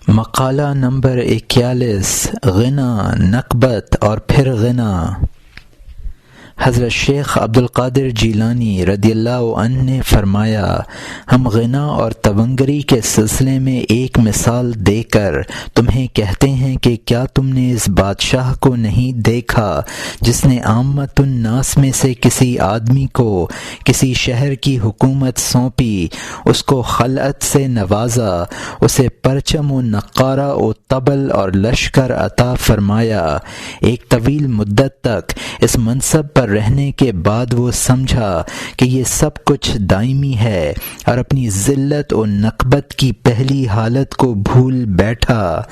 مقالہ نمبر 41 غنا، نکبت اور پھر غنا۔ حضرت شیخ عبدالقادر جیلانی رضی اللہ عنہ نے فرمایا، ہم غنا اور تونگری کے سلسلے میں ایک مثال دے کر تمہیں کہتے ہیں کہ کیا تم نے اس بادشاہ کو نہیں دیکھا جس نے عامت الناس میں سے کسی آدمی کو کسی شہر کی حکومت سونپی، اس کو خلعت سے نوازا، اسے پرچم و نقارہ و طبل اور لشکر عطا فرمایا۔ ایک طویل مدت تک اس منصب پر رہنے کے بعد وہ سمجھا کہ یہ سب کچھ دائمی ہے اور اپنی ذلت و نکبت کی پہلی حالت کو بھول بیٹھا۔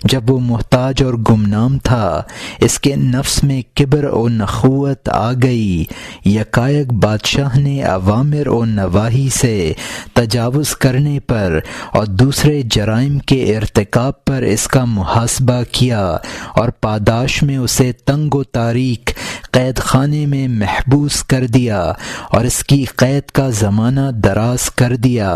جب وہ محتاج اور گمنام تھا، اس کے نفس میں کبر و نخوت آ گئی۔ یکایک بادشاہ نے اوامر و نواہی سے تجاوز کرنے پر اور دوسرے جرائم کے ارتکاب پر اس کا محاسبہ کیا اور پاداش میں اسے تنگ و تاریک قید خانے میں محبوس کر دیا اور اس کی قید کا زمانہ دراز کر دیا۔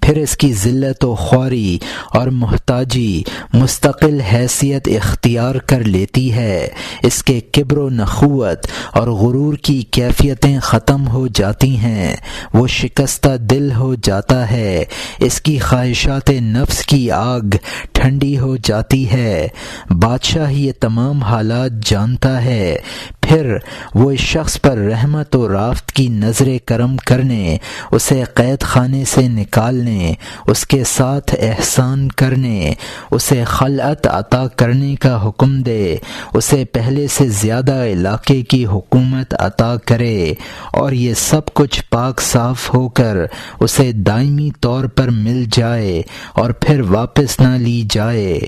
پھر اس کی ذلت و خواری اور محتاجی مستقل حیثیت اختیار کر لیتی ہے، اس کے کبر و نخوت اور غرور کی کیفیتیں ختم ہو جاتی ہیں، وہ شکستہ دل ہو جاتا ہے، اس کی خواہشات نفس کی آگ ٹھنڈی ہو جاتی ہے۔ بادشاہ یہ تمام حالات جانتا ہے، پھر وہ اس شخص پر رحمت و رافت کی نظر کرم کرنے، اسے قید خانے سے نکالنے، اس کے ساتھ احسان کرنے، اسے خلعت عطا کرنے کا حکم دے، اسے پہلے سے زیادہ علاقے کی حکومت عطا کرے، اور یہ سب کچھ پاک صاف ہو کر اسے دائمی طور پر مل جائے اور پھر واپس نہ لی جائے۔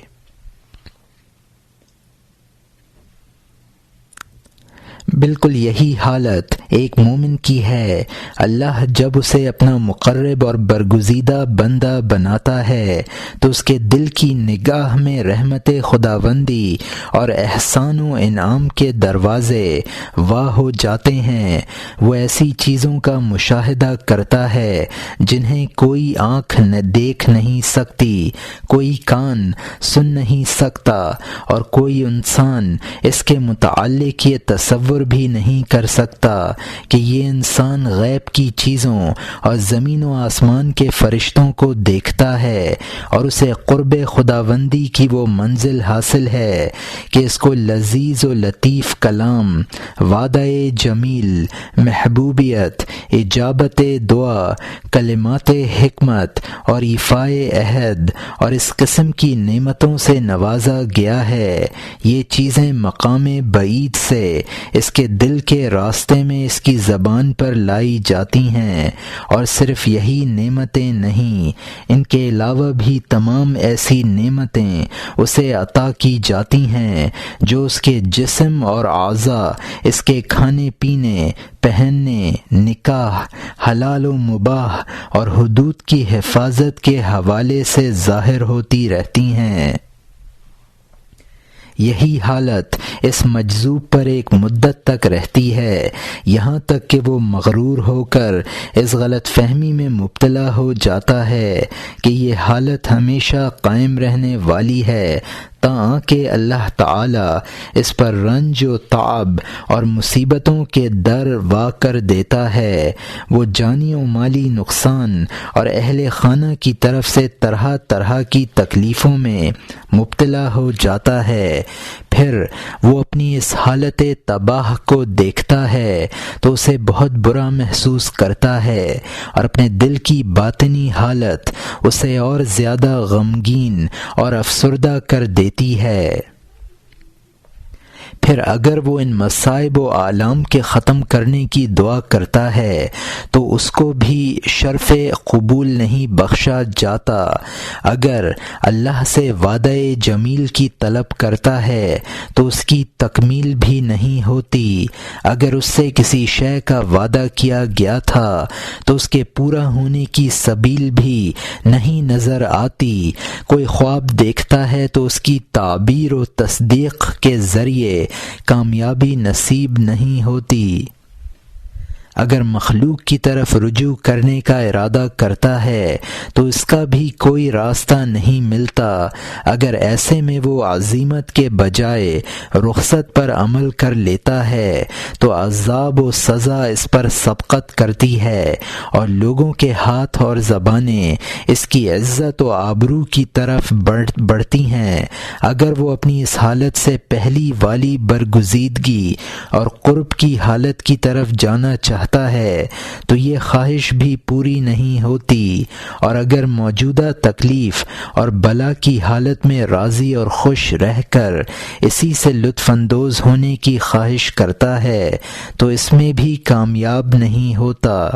بالکل یہی حالت ایک مومن کی ہے۔ اللہ جب اسے اپنا مقرب اور برگزیدہ بندہ بناتا ہے تو اس کے دل کی نگاہ میں رحمت خداوندی اور احسان و انعام کے دروازے واہ ہو جاتے ہیں۔ وہ ایسی چیزوں کا مشاہدہ کرتا ہے جنہیں کوئی آنکھ دیکھ نہیں سکتی، کوئی کان سن نہیں سکتا، اور کوئی انسان اس کے متعلق یہ تصور بھی نہیں کر سکتا کہ یہ انسان غیب کی چیزوں اور زمین و آسمان کے فرشتوں کو دیکھتا ہے، اور اسے قرب خداوندی کی وہ منزل حاصل ہے کہ اس کو لذیذ و لطیف کلام، وعدہ جمیل، محبوبیت، اجابت دعا، کلمات حکمت اور ایفائے عہد اور اس قسم کی نعمتوں سے نوازا گیا ہے۔ یہ چیزیں مقام بعید سے اس کے دل کے راستے میں اس کی زبان پر لائی جاتی ہیں، اور صرف یہی نعمتیں نہیں، ان کے علاوہ بھی تمام ایسی نعمتیں اسے عطا کی جاتی ہیں جو اس کے جسم اور اعضاء، اس کے کھانے پینے، پہننے، نکاح، حلال و مباح اور حدود کی حفاظت کے حوالے سے ظاہر ہوتی رہتی ہیں۔ یہی حالت اس مجذوب پر ایک مدت تک رہتی ہے، یہاں تک کہ وہ مغرور ہو کر اس غلط فہمی میں مبتلا ہو جاتا ہے کہ یہ حالت ہمیشہ قائم رہنے والی ہے، تاکہ اللہ تعالی اس پر رنج و تعب اور مصیبتوں کے در وا کر دیتا ہے۔ وہ جانی و مالی نقصان اور اہل خانہ کی طرف سے طرح طرح کی تکلیفوں میں مبتلا ہو جاتا ہے۔ پھر وہ اپنی اس حالت تباہ کو دیکھتا ہے تو اسے بہت برا محسوس کرتا ہے، اور اپنے دل کی باطنی حالت اسے اور زیادہ غمگین اور افسردہ کر دیتی ہے۔ پھر اگر وہ ان مصائب و آلام کے ختم کرنے کی دعا کرتا ہے تو اس کو بھی شرف قبول نہیں بخشا جاتا۔ اگر اللہ سے وعدہ جمیل کی طلب کرتا ہے تو اس کی تکمیل بھی نہیں ہوتی۔ اگر اس سے کسی شے کا وعدہ کیا گیا تھا تو اس کے پورا ہونے کی سبیل بھی نہیں نظر آتی۔ کوئی خواب دیکھتا ہے تو اس کی تعبیر و تصدیق کے ذریعے کامیابی نصیب نہیں ہوتی۔ اگر مخلوق کی طرف رجوع کرنے کا ارادہ کرتا ہے تو اس کا بھی کوئی راستہ نہیں ملتا۔ اگر ایسے میں وہ عزیمت کے بجائے رخصت پر عمل کر لیتا ہے تو عذاب و سزا اس پر سبقت کرتی ہے اور لوگوں کے ہاتھ اور زبانیں اس کی عزت و آبرو کی طرف بڑھتی ہیں۔ اگر وہ اپنی اس حالت سے پہلی والی برگزیدگی اور قرب کی حالت کی طرف جانا چاہتا ہے تو یہ خواہش بھی پوری نہیں ہوتی، اور اگر موجودہ تکلیف اور بلا کی حالت میں راضی اور خوش رہ کر اسی سے لطف اندوز ہونے کی خواہش کرتا ہے تو اس میں بھی کامیاب نہیں ہوتا۔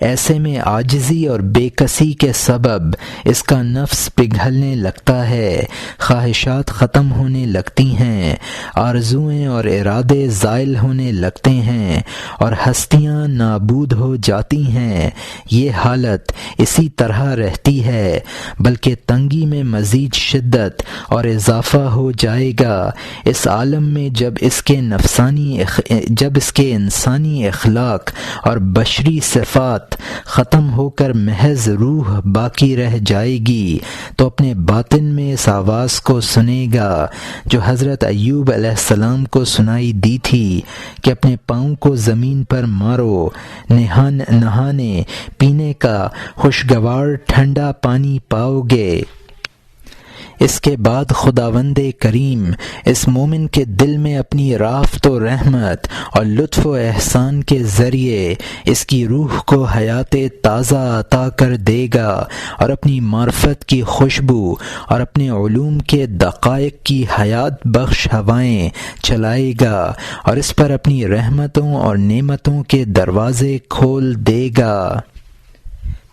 ایسے میں عاجزی اور بے کسی کے سبب اس کا نفس پگھلنے لگتا ہے، خواہشات ختم ہونے لگتی ہیں، آرزوئیں اور ارادے زائل ہونے لگتے ہیں اور ہستیاں نابود ہو جاتی ہیں۔ یہ حالت اسی طرح رہتی ہے، بلکہ تنگی میں مزید شدت اور اضافہ ہو جائے گا۔ اس عالم میں جب اس کے انسانی اخلاق اور بشری صفات ختم ہو کر محض روح باقی رہ جائے گی تو اپنے باطن میں اس آواز کو سنے گا جو حضرت ایوب علیہ السلام کو سنائی دی تھی کہ اپنے پاؤں کو زمین پر مارو، نہانے پینے کا خوشگوار ٹھنڈا پانی پاؤ گے۔ اس کے بعد خداوند کریم اس مومن کے دل میں اپنی رافت و رحمت اور لطف و احسان کے ذریعے اس کی روح کو حیات تازہ عطا کر دے گا اور اپنی معرفت کی خوشبو اور اپنے علوم کے دقائق کی حیات بخش ہوائیں چلائے گا اور اس پر اپنی رحمتوں اور نعمتوں کے دروازے کھول دے گا۔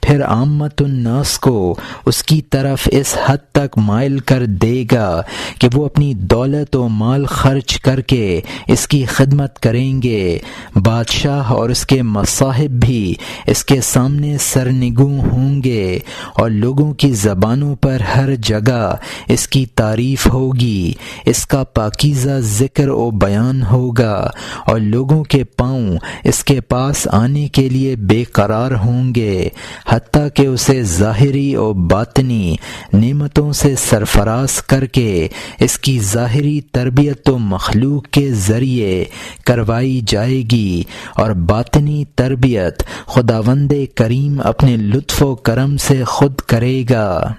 پھر عامت الناس کو اس کی طرف اس حد تک مائل کر دے گا کہ وہ اپنی دولت و مال خرچ کر کے اس کی خدمت کریں گے۔ بادشاہ اور اس کے مصاحب بھی اس کے سامنے سرنگوں ہوں گے اور لوگوں کی زبانوں پر ہر جگہ اس کی تعریف ہوگی، اس کا پاکیزہ ذکر و بیان ہوگا اور لوگوں کے پاؤں اس کے پاس آنے کے لیے بے قرار ہوں گے، حتیٰ کہ اسے ظاہری و باطنی نعمتوں سے سرفراز کر کے اس کی ظاہری تربیت و مخلوق کے ذریعے کروائی جائے گی اور باطنی تربیت خداوند کریم اپنے لطف و کرم سے خود کرے گا۔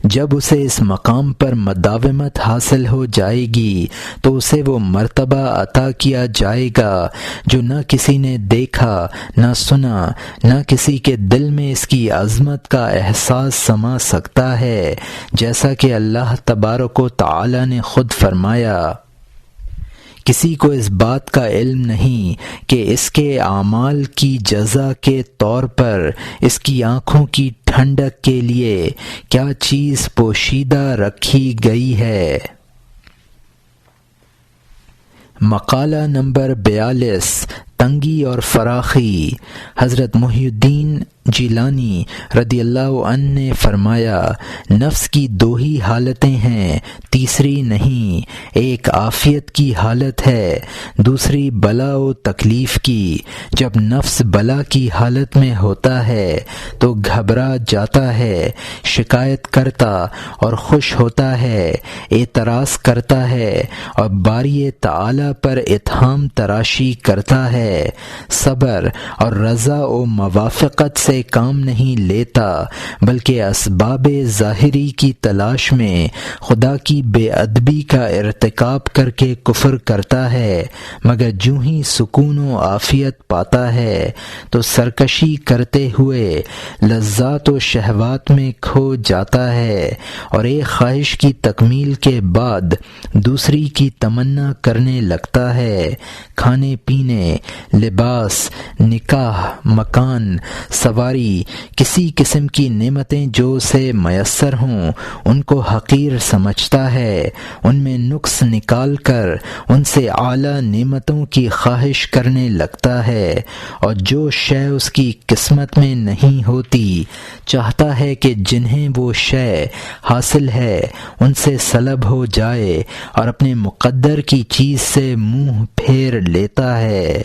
جب اسے اس مقام پر مداومت حاصل ہو جائے گی تو اسے وہ مرتبہ عطا کیا جائے گا جو نہ کسی نے دیکھا نہ سنا، نہ کسی کے دل میں اس کی عظمت کا احساس سما سکتا ہے، جیسا کہ اللہ تبارک و تعالی نے خود فرمایا، کسی کو اس بات کا علم نہیں کہ اس کے اعمال کی جزا کے طور پر اس کی آنکھوں کی ٹھنڈک کے لیے کیا چیز پوشیدہ رکھی گئی ہے۔ مقالہ نمبر 42 تنگی اور فراخی۔ حضرت محی الدین جیلانی رضی اللہ عنہ نے فرمایا، نفس کی دو ہی حالتیں ہیں، تیسری نہیں۔ ایک عافیت کی حالت ہے، دوسری بلا و تکلیف کی۔ جب نفس بلا کی حالت میں ہوتا ہے تو گھبرا جاتا ہے، شکایت کرتا اور خوش ہوتا ہے، اعتراض کرتا ہے اور باری تعالی پر اتہام تراشی کرتا ہے، صبر اور رضا و موافقت سے کام نہیں لیتا بلکہ اسباب ظاہری کی تلاش میں خدا کی بے ادبی کا ارتکاب کر کے کفر کرتا ہے، مگر جوں ہی سکون و عافیت پاتا ہے تو سرکشی کرتے ہوئے لذات و شہوات میں کھو جاتا ہے اور ایک خواہش کی تکمیل کے بعد دوسری کی تمنا کرنے لگتا ہے۔ کھانے پینے، لباس، نکاح، مکان، سواری، کسی قسم کی نعمتیں جو اسے میسر ہوں ان کو حقیر سمجھتا ہے، ان میں نقص نکال کر ان سے اعلیٰ نعمتوں کی خواہش کرنے لگتا ہے، اور جو شے اس کی قسمت میں نہیں ہوتی چاہتا ہے کہ جنہیں وہ شے حاصل ہے ان سے سلب ہو جائے اور اپنے مقدر کی چیز سے منہ پھیر لیتا ہے۔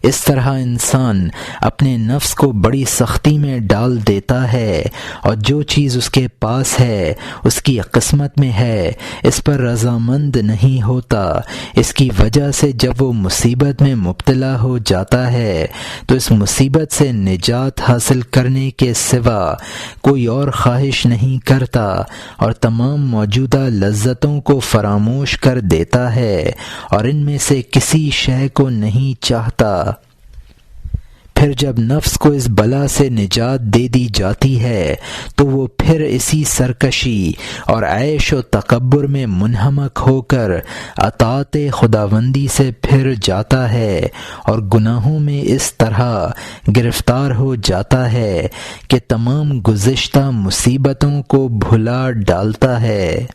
اس طرح انسان اپنے نفس کو بڑی سختی میں ڈال دیتا ہے، اور جو چیز اس کے پاس ہے، اس کی قسمت میں ہے، اس پر رضامند نہیں ہوتا۔ اس کی وجہ سے جب وہ مصیبت میں مبتلا ہو جاتا ہے تو اس مصیبت سے نجات حاصل کرنے کے سوا کوئی اور خواہش نہیں کرتا، اور تمام موجودہ لذتوں کو فراموش کر دیتا ہے، اور ان میں سے کسی شے کو نہیں چاہتا۔ پھر جب نفس کو اس بلا سے نجات دے دی جاتی ہے تو وہ پھر اسی سرکشی اور عیش و تکبر میں منہمک ہو کر اطاعت خداوندی سے پھر جاتا ہے، اور گناہوں میں اس طرح گرفتار ہو جاتا ہے کہ تمام گزشتہ مصیبتوں کو بھلا ڈالتا ہے۔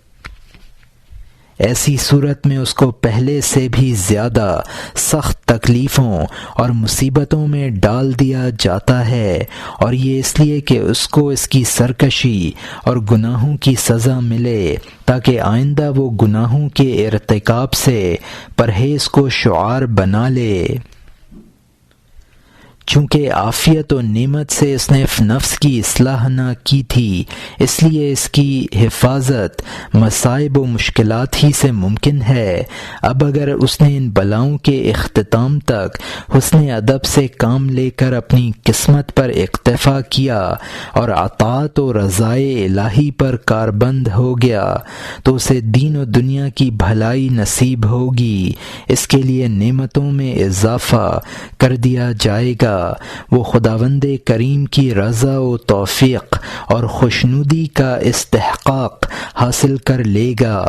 ایسی صورت میں اس کو پہلے سے بھی زیادہ سخت تکلیفوں اور مصیبتوں میں ڈال دیا جاتا ہے، اور یہ اس لیے کہ اس کو اس کی سرکشی اور گناہوں کی سزا ملے، تاکہ آئندہ وہ گناہوں کے ارتکاب سے پرہیز کو شعار بنا لے۔ چونکہ عافیت و نعمت سے اس نے نفس کی اصلاح نہ کی تھی، اس لیے اس کی حفاظت مصائب و مشکلات ہی سے ممکن ہے۔ اب اگر اس نے ان بلاؤں کے اختتام تک حسن ادب سے کام لے کر اپنی قسمت پر اکتفا کیا اور اطاعت و رضائے الہی پر کاربند ہو گیا تو اسے دین و دنیا کی بھلائی نصیب ہوگی۔ اس کے لیے نعمتوں میں اضافہ کر دیا جائے گا، وہ خداوند کریم کی رضا و توفیق اور خوشنودی کا استحقاق حاصل کر لے گا۔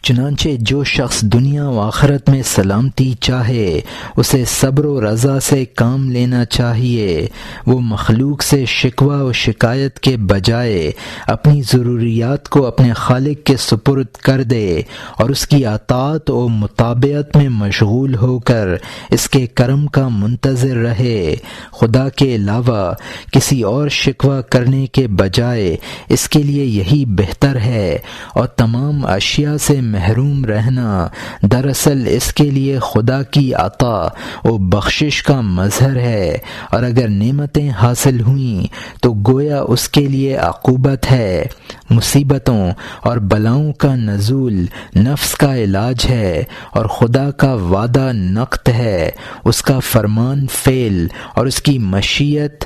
چنانچہ جو شخص دنیا و آخرت میں سلامتی چاہے اسے صبر و رضا سے کام لینا چاہیے۔ وہ مخلوق سے شکوہ و شکایت کے بجائے اپنی ضروریات کو اپنے خالق کے سپرد کر دے اور اس کی اطاعت و مطابعت میں مشغول ہو کر اس کے کرم کا منتظر رہے۔ خدا کے علاوہ کسی اور شکوہ کرنے کے بجائے اس کے لیے یہی بہتر ہے، اور تمام اشیاء سے محروم رہنا دراصل اس کے لیے خدا کی عطا و بخشش کا مظہر ہے، اور اگر نعمتیں حاصل ہوئیں تو گویا اس کے لیے عقوبت ہے۔ مصیبتوں اور بلاؤں کا نزول نفس کا علاج ہے، اور خدا کا وعدہ نقد ہے، اس کا فرمان فعل اور اس کی مشیت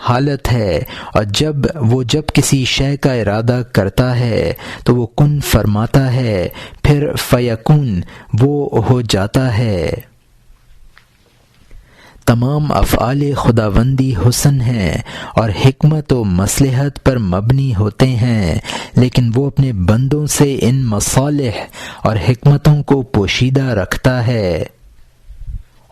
حالت ہے، اور جب کسی شے کا ارادہ کرتا ہے تو وہ کن فرماتا ہے، پھر فیکون وہ ہو جاتا ہے۔ تمام افعال خداوندی حسن ہیں اور حکمت و مصلحت پر مبنی ہوتے ہیں، لیکن وہ اپنے بندوں سے ان مصالح اور حکمتوں کو پوشیدہ رکھتا ہے،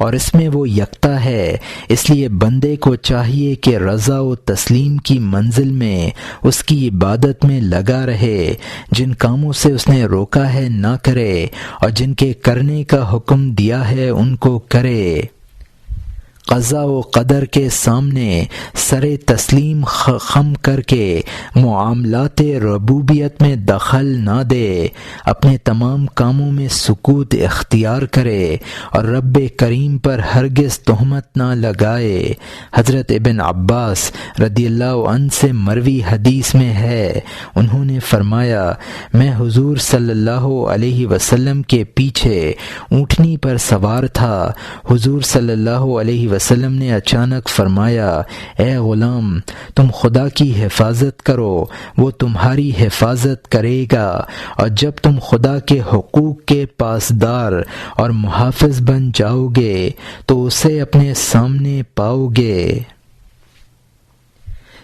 اور اس میں وہ یکتا ہے۔ اس لیے بندے کو چاہیے کہ رضا و تسلیم کی منزل میں اس کی عبادت میں لگا رہے، جن کاموں سے اس نے روکا ہے نہ کرے، اور جن کے کرنے کا حکم دیا ہے ان کو کرے۔ قضا و قدر کے سامنے سر تسلیم خم کر کے معاملات ربوبیت میں دخل نہ دے، اپنے تمام کاموں میں سکوت اختیار کرے اور رب کریم پر ہرگز تہمت نہ لگائے۔ حضرت ابن عباس رضی اللہ عنہ سے مروی حدیث میں ہے، انہوں نے فرمایا، میں حضور صلی اللہ علیہ وسلم کے پیچھے اونٹنی پر سوار تھا۔ حضور صلی اللہ علیہ وسلم نے اچانک فرمایا، اے غلام، تم خدا کی حفاظت کرو، وہ تمہاری حفاظت کرے گا، اور جب تم خدا کے حقوق کے پاسدار اور محافظ بن جاؤ گے تو اسے اپنے سامنے پاؤ گے۔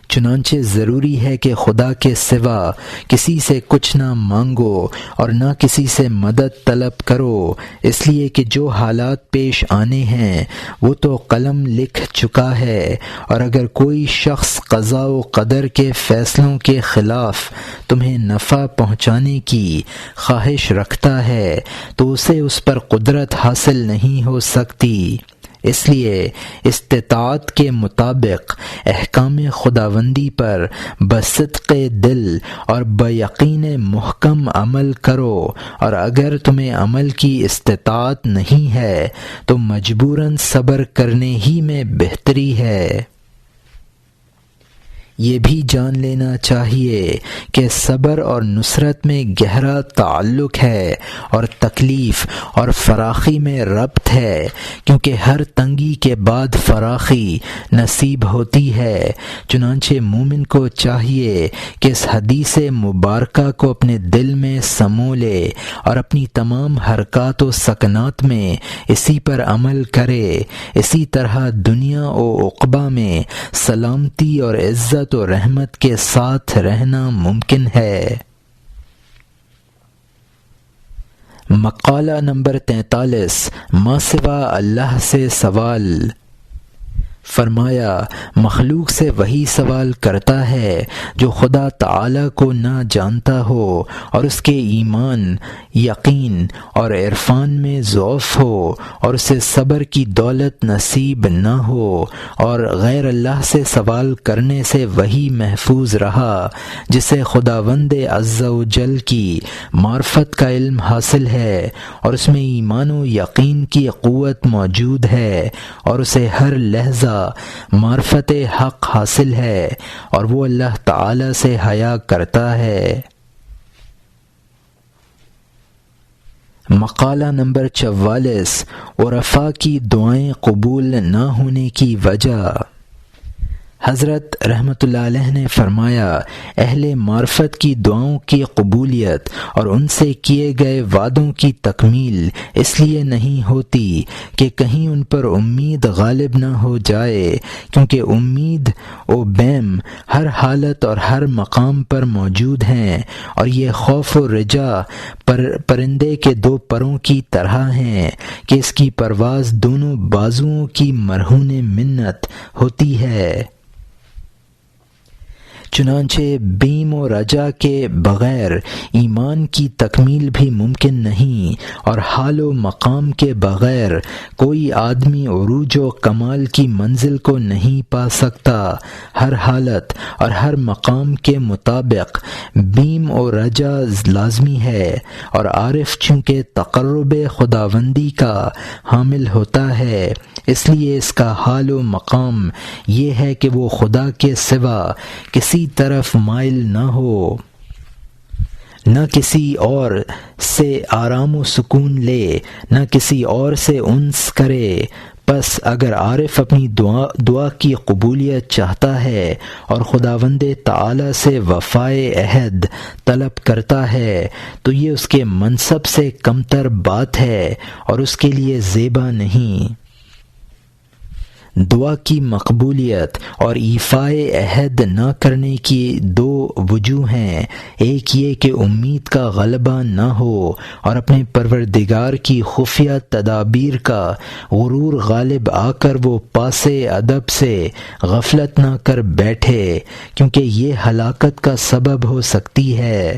چنانچہ ضروری ہے کہ خدا کے سوا کسی سے کچھ نہ مانگو اور نہ کسی سے مدد طلب کرو، اس لیے کہ جو حالات پیش آنے ہیں وہ تو قلم لکھ چکا ہے، اور اگر کوئی شخص قضاء و قدر کے فیصلوں کے خلاف تمہیں نفع پہنچانے کی خواہش رکھتا ہے تو اسے اس پر قدرت حاصل نہیں ہو سکتی۔ اس لیے استطاعت کے مطابق احکام خداوندی پر بصدق دل اور بیقین محکم عمل کرو، اور اگر تمہیں عمل کی استطاعت نہیں ہے تو مجبوراً صبر کرنے ہی میں بہتری ہے۔ یہ بھی جان لینا چاہیے کہ صبر اور نصرت میں گہرا تعلق ہے اور تکلیف اور فراخی میں ربط ہے، کیونکہ ہر تنگی کے بعد فراخی نصیب ہوتی ہے۔ چنانچہ مومن کو چاہیے کہ اس حدیث مبارکہ کو اپنے دل میں سمو لے اور اپنی تمام حرکات و سکنات میں اسی پر عمل کرے۔ اسی طرح دنیا و عقبہ میں سلامتی اور عزت و رحمت کے ساتھ رہنا ممکن ہے۔ مقالہ نمبر 43، ما سوا اللہ سے سوال۔ فرمایا، مخلوق سے وہی سوال کرتا ہے جو خدا تعالی کو نہ جانتا ہو اور اس کے ایمان، یقین اور عرفان میں ضعف ہو اور اسے صبر کی دولت نصیب نہ ہو، اور غیر اللہ سے سوال کرنے سے وہی محفوظ رہا جسے خداوند عز و جل کی معرفت کا علم حاصل ہے اور اس میں ایمان و یقین کی قوت موجود ہے اور اسے ہر لحظہ معرفت حق حاصل ہے اور وہ اللہ تعالی سے حیا کرتا ہے۔ مقالہ نمبر 44، عرفاء کی دعائیں قبول نہ ہونے کی وجہ۔ حضرت رحمۃ اللہ علیہ نے فرمایا، اہل معرفت کی دعاؤں کی قبولیت اور ان سے کیے گئے وعدوں کی تکمیل اس لیے نہیں ہوتی کہ کہیں ان پر امید غالب نہ ہو جائے، کیونکہ امید و بیم ہر حالت اور ہر مقام پر موجود ہیں، اور یہ خوف و رجا پرندے کے دو پروں کی طرح ہیں کہ اس کی پرواز دونوں بازوؤں کی مرہون منت ہوتی ہے۔ چنانچہ بیم و رجا کے بغیر ایمان کی تکمیل بھی ممکن نہیں، اور حال و مقام کے بغیر کوئی آدمی عروج و کمال کی منزل کو نہیں پا سکتا۔ ہر حالت اور ہر مقام کے مطابق بیم و رجا لازمی ہے، اور عارف چونکہ تقرب خداوندی کا حامل ہوتا ہے، اس لیے اس کا حال و مقام یہ ہے کہ وہ خدا کے سوا کسی طرف مائل نہ ہو، نہ کسی اور سے آرام و سکون لے، نہ کسی اور سے انس کرے۔ پس اگر عارف اپنی دعا کی قبولیت چاہتا ہے اور خداوند تعالی سے وفائے عہد طلب کرتا ہے تو یہ اس کے منصب سے کمتر بات ہے اور اس کے لیے زیبا نہیں۔ دعا کی مقبولیت اور ایفائے عہد نہ کرنے کی دو وجوہ ہیں، ایک یہ کہ امید کا غلبہ نہ ہو اور اپنے پروردگار کی خفیہ تدابیر کا غرور غالب آ کر وہ پاسے ادب سے غفلت نہ کر بیٹھے، کیونکہ یہ ہلاکت کا سبب ہو سکتی ہے۔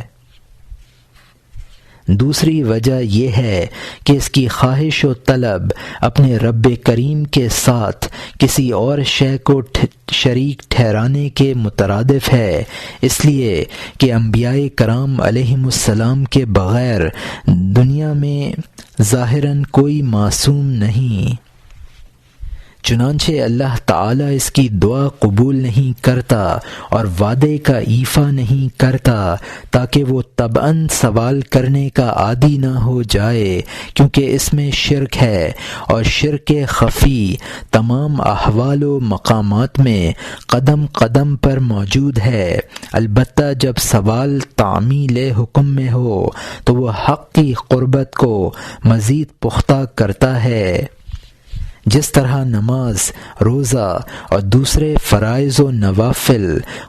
دوسری وجہ یہ ہے کہ اس کی خواہش و طلب اپنے رب کریم کے ساتھ کسی اور شے کو شریک ٹھہرانے کے مترادف ہے، اس لیے کہ انبیاء کرام علیہم السلام کے بغیر دنیا میں ظاہراً کوئی معصوم نہیں۔ چنانچہ اللہ تعالیٰ اس کی دعا قبول نہیں کرتا اور وعدے کا ایفا نہیں کرتا تاکہ وہ طبعاً سوال کرنے کا عادی نہ ہو جائے، کیونکہ اس میں شرک ہے، اور شرک خفی تمام احوال و مقامات میں قدم قدم پر موجود ہے۔ البتہ جب سوال تعمیل حکم میں ہو تو وہ حق کی قربت کو مزید پختہ کرتا ہے، جس طرح نماز، روزہ اور دوسرے فرائض و نوافل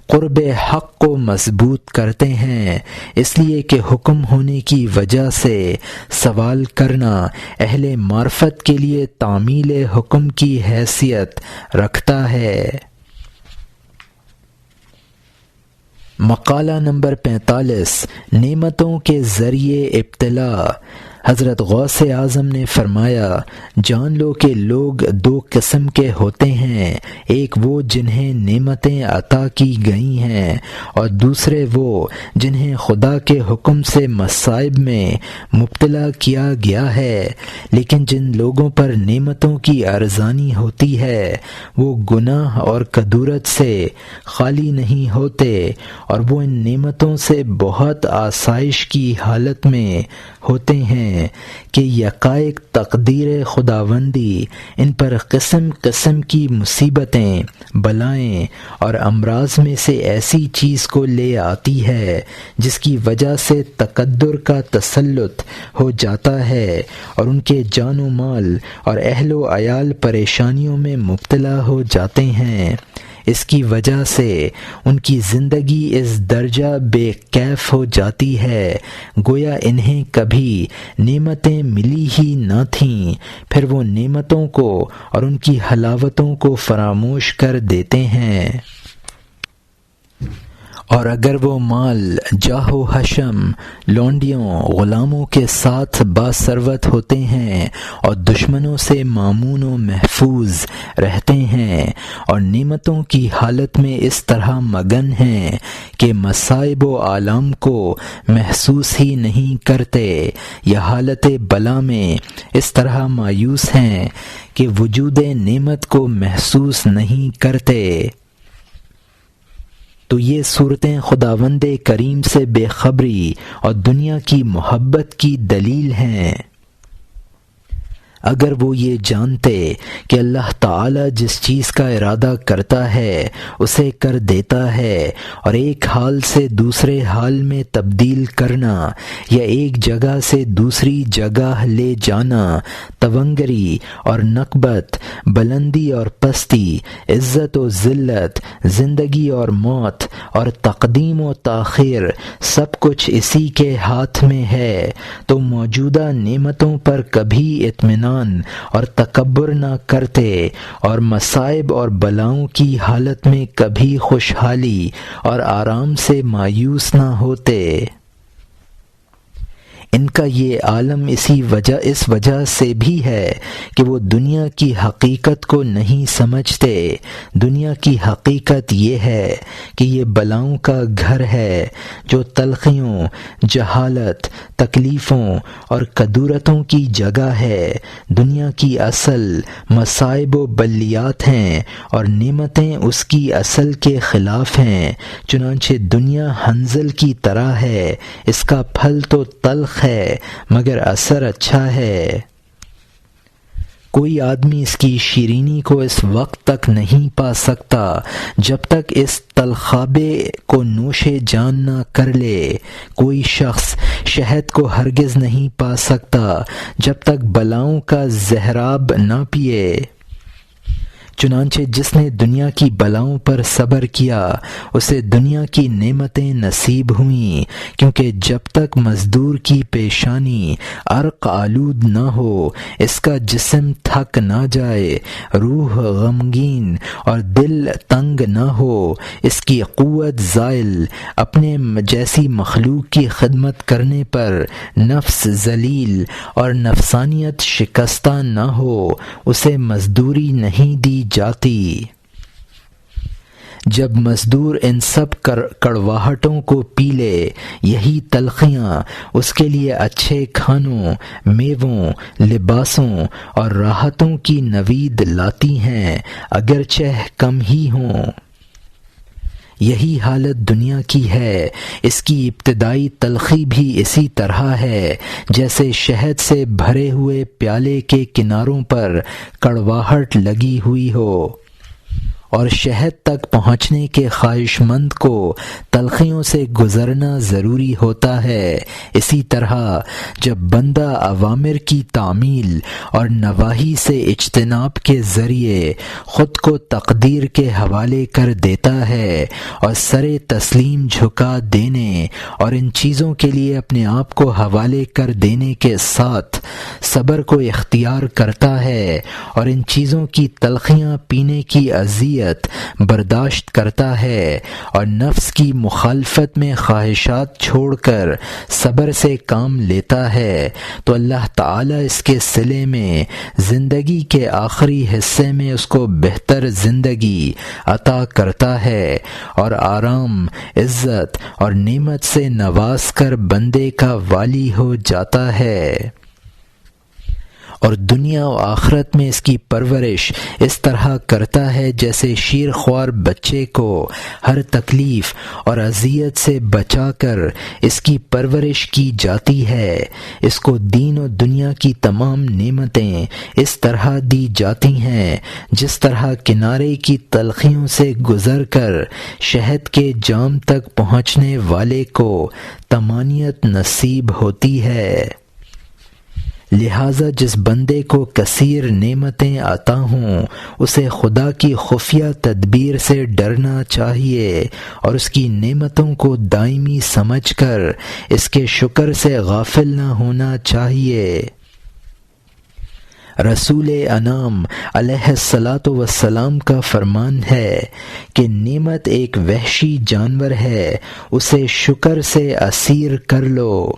قرب حق کو مضبوط کرتے ہیں، اس لیے کہ حکم ہونے کی وجہ سے سوال کرنا اہل معرفت کے لیے تعمیل حکم کی حیثیت رکھتا ہے۔ مقالہ نمبر 45، نعمتوں کے ذریعے ابتلا۔ حضرت غوث اعظم نے فرمایا، جان لو کہ لوگ دو قسم کے ہوتے ہیں، ایک وہ جنہیں نعمتیں عطا کی گئی ہیں، اور دوسرے وہ جنہیں خدا کے حکم سے مصائب میں مبتلا کیا گیا ہے۔ لیکن جن لوگوں پر نعمتوں کی ارزانی ہوتی ہے وہ گناہ اور کدورت سے خالی نہیں ہوتے، اور وہ ان نعمتوں سے بہت آسائش کی حالت میں ہوتے ہیں کہ یکایک تقدیر خداوندی ان پر قسم قسم کی مصیبتیں، بلائیں اور امراض میں سے ایسی چیز کو لے آتی ہے جس کی وجہ سے تقدر کا تسلط ہو جاتا ہے، اور ان کے جان و مال اور اہل و عیال پریشانیوں میں مبتلا ہو جاتے ہیں۔ اس کی وجہ سے ان کی زندگی اس درجہ بے کیف ہو جاتی ہے گویا انہیں کبھی نعمتیں ملی ہی نہ تھیں، پھر وہ نعمتوں کو اور ان کی حلاوتوں کو فراموش کر دیتے ہیں۔ اور اگر وہ مال، جاہ و حشم، لونڈیوں، غلاموں کے ساتھ باثروت ہوتے ہیں اور دشمنوں سے مامون و محفوظ رہتے ہیں اور نعمتوں کی حالت میں اس طرح مگن ہیں کہ مصائب و آلام کو محسوس ہی نہیں کرتے، یا حالت بلا میں اس طرح مایوس ہیں کہ وجود نعمت کو محسوس نہیں کرتے، تو یہ صورتیں خداوند کریم سے بے خبری اور دنیا کی محبت کی دلیل ہیں۔ اگر وہ یہ جانتے کہ اللہ تعالی جس چیز کا ارادہ کرتا ہے اسے کر دیتا ہے، اور ایک حال سے دوسرے حال میں تبدیل کرنا یا ایک جگہ سے دوسری جگہ لے جانا، تونگری اور نکبت، بلندی اور پستی، عزت و ذلت، زندگی اور موت اور تقدیم و تاخیر سب کچھ اسی کے ہاتھ میں ہے، تو موجودہ نعمتوں پر کبھی اطمینان اور تکبر نہ کرتے، اور مصائب اور بلاؤں کی حالت میں کبھی خوشحالی اور آرام سے مایوس نہ ہوتے۔ ان کا یہ عالم اس وجہ سے بھی ہے کہ وہ دنیا کی حقیقت کو نہیں سمجھتے۔ دنیا کی حقیقت یہ ہے کہ یہ بلاؤں کا گھر ہے جو تلخیوں، جہالت، تکلیفوں اور کدورتوں کی جگہ ہے۔ دنیا کی اصل مصائب و بلیات ہیں اور نعمتیں اس کی اصل کے خلاف ہیں، چنانچہ دنیا حنظل کی طرح ہے، اس کا پھل تو تلخ ہے مگر اثر اچھا ہے۔ کوئی آدمی اس کی شیرینی کو اس وقت تک نہیں پا سکتا جب تک اس تلخابے کو نوش جان نہ کر لے۔ کوئی شخص شہد کو ہرگز نہیں پا سکتا جب تک بلاؤں کا زہراب نہ پیے۔ چنانچہ جس نے دنیا کی بلاؤں پر صبر کیا اسے دنیا کی نعمتیں نصیب ہوئیں، کیونکہ جب تک مزدور کی پیشانی عرق آلود نہ ہو، اس کا جسم تھک نہ جائے، روح غمگین اور دل تنگ نہ ہو، اس کی قوت زائل، اپنے جیسی مخلوق کی خدمت کرنے پر نفس ذلیل اور نفسانیت شکستہ نہ ہو، اسے مزدوری نہیں دی جاتی۔ جب مزدور ان سب کڑواہٹوں کو پی لے، یہی تلخیاں اس کے لیے اچھے کھانوں، میووں، لباسوں اور راحتوں کی نوید لاتی ہیں، اگرچہ کم ہی ہوں۔ یہی حالت دنیا کی ہے۔ اس کی ابتدائی تلخی بھی اسی طرح ہے جیسے شہد سے بھرے ہوئے پیالے کے کناروں پر کڑواہٹ لگی ہوئی ہو، اور شہد تک پہنچنے کے خواہش مند کو تلخیوں سے گزرنا ضروری ہوتا ہے۔ اسی طرح جب بندہ اوامر کی تعمیل اور نواہی سے اجتناب کے ذریعے خود کو تقدیر کے حوالے کر دیتا ہے اور سر تسلیم جھکا دینے اور ان چیزوں کے لیے اپنے آپ کو حوالے کر دینے کے ساتھ صبر کو اختیار کرتا ہے اور ان چیزوں کی تلخیاں پینے کی اذیت برداشت کرتا ہے اور نفس کی مخالفت میں خواہشات چھوڑ کر صبر سے کام لیتا ہے، تو اللہ تعالیٰ اس کے صلے میں زندگی کے آخری حصے میں اس کو بہتر زندگی عطا کرتا ہے اور آرام، عزت اور نعمت سے نواز کر بندے کا والی ہو جاتا ہے، اور دنیا و آخرت میں اس کی پرورش اس طرح کرتا ہے جیسے شیرخوار بچے کو ہر تکلیف اور اذیت سے بچا کر اس کی پرورش کی جاتی ہے۔ اس کو دین و دنیا کی تمام نعمتیں اس طرح دی جاتی ہیں جس طرح کنارے کی تلخیوں سے گزر کر شہد کے جام تک پہنچنے والے کو طمانینت نصیب ہوتی ہے۔ لہٰذا جس بندے کو کثیر نعمتیں عطا ہوں اسے خدا کی خفیہ تدبیر سے ڈرنا چاہیے اور اس کی نعمتوں کو دائمی سمجھ کر اس کے شکر سے غافل نہ ہونا چاہیے۔ رسول انعام علیہ الصلاۃ والسلام کا فرمان ہے کہ نعمت ایک وحشی جانور ہے، اسے شکر سے اسیر کر لو۔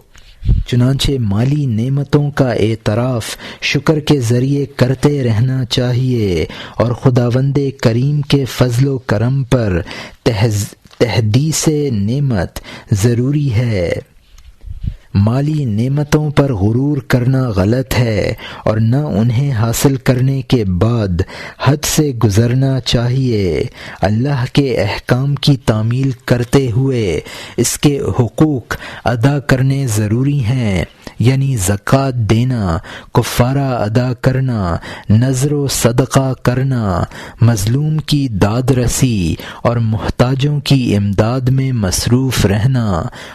چنانچہ مالی نعمتوں کا اعتراف شکر کے ذریعے کرتے رہنا چاہیے اور خداوند کریم کے فضل و کرم پر تحدیث نعمت ضروری ہے۔ مالی نعمتوں پر غرور کرنا غلط ہے اور نہ انہیں حاصل کرنے کے بعد حد سے گزرنا چاہیے۔ اللہ کے احکام کی تعمیل کرتے ہوئے اس کے حقوق ادا کرنے ضروری ہیں، یعنی زکوٰۃ دینا، کفارہ ادا کرنا، نذر و صدقہ کرنا، مظلوم کی داد رسی اور محتاجوں کی امداد میں مصروف رہنا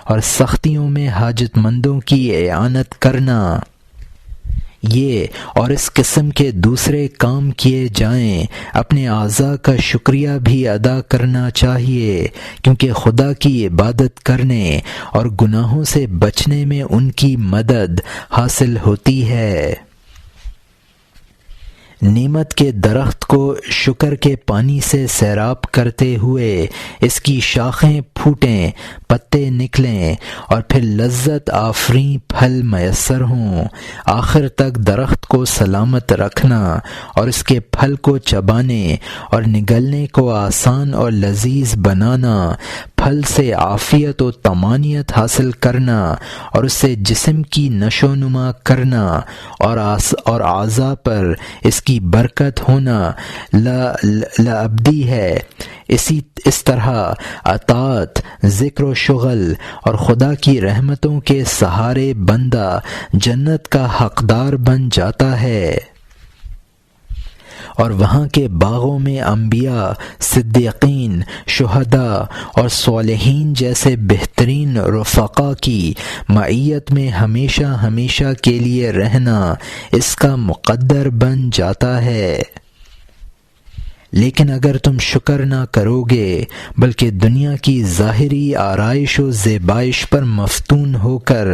اور سختیوں میں حاجت مندوں کی اعانت کرنا۔ یہ اور اس قسم کے دوسرے کام کیے جائیں۔ اپنے اعضاء کا شکریہ بھی ادا کرنا چاہیے، کیونکہ خدا کی عبادت کرنے اور گناہوں سے بچنے میں ان کی مدد حاصل ہوتی ہے۔ نعمت کے درخت کو شکر کے پانی سے سیراب کرتے ہوئے اس کی شاخیں پھوٹیں، پتے نکلیں اور پھر لذت آفریں پھل میسر ہوں، آخر تک درخت کو سلامت رکھنا اور اس کے پھل کو چبانے اور نگلنے کو آسان اور لذیذ بنانا، پھل سے عافیت و طمانینت حاصل کرنا اور اس سے جسم کی نشو و نما کرنا اور اعضاء پر اس کی برکت ہونا لابدی ہے۔ اس طرح اطاعت، ذکر و شغل اور خدا کی رحمتوں کے سہارے بندہ جنت کا حقدار بن جاتا ہے، اور وہاں کے باغوں میں انبیاء، صدیقین، شہداء اور صالحین جیسے بہترین رفقا کی معیت میں ہمیشہ ہمیشہ کے لیے رہنا اس کا مقدر بن جاتا ہے۔ لیکن اگر تم شکر نہ کرو گے بلکہ دنیا کی ظاہری آرائش و زیبائش پر مفتون ہو کر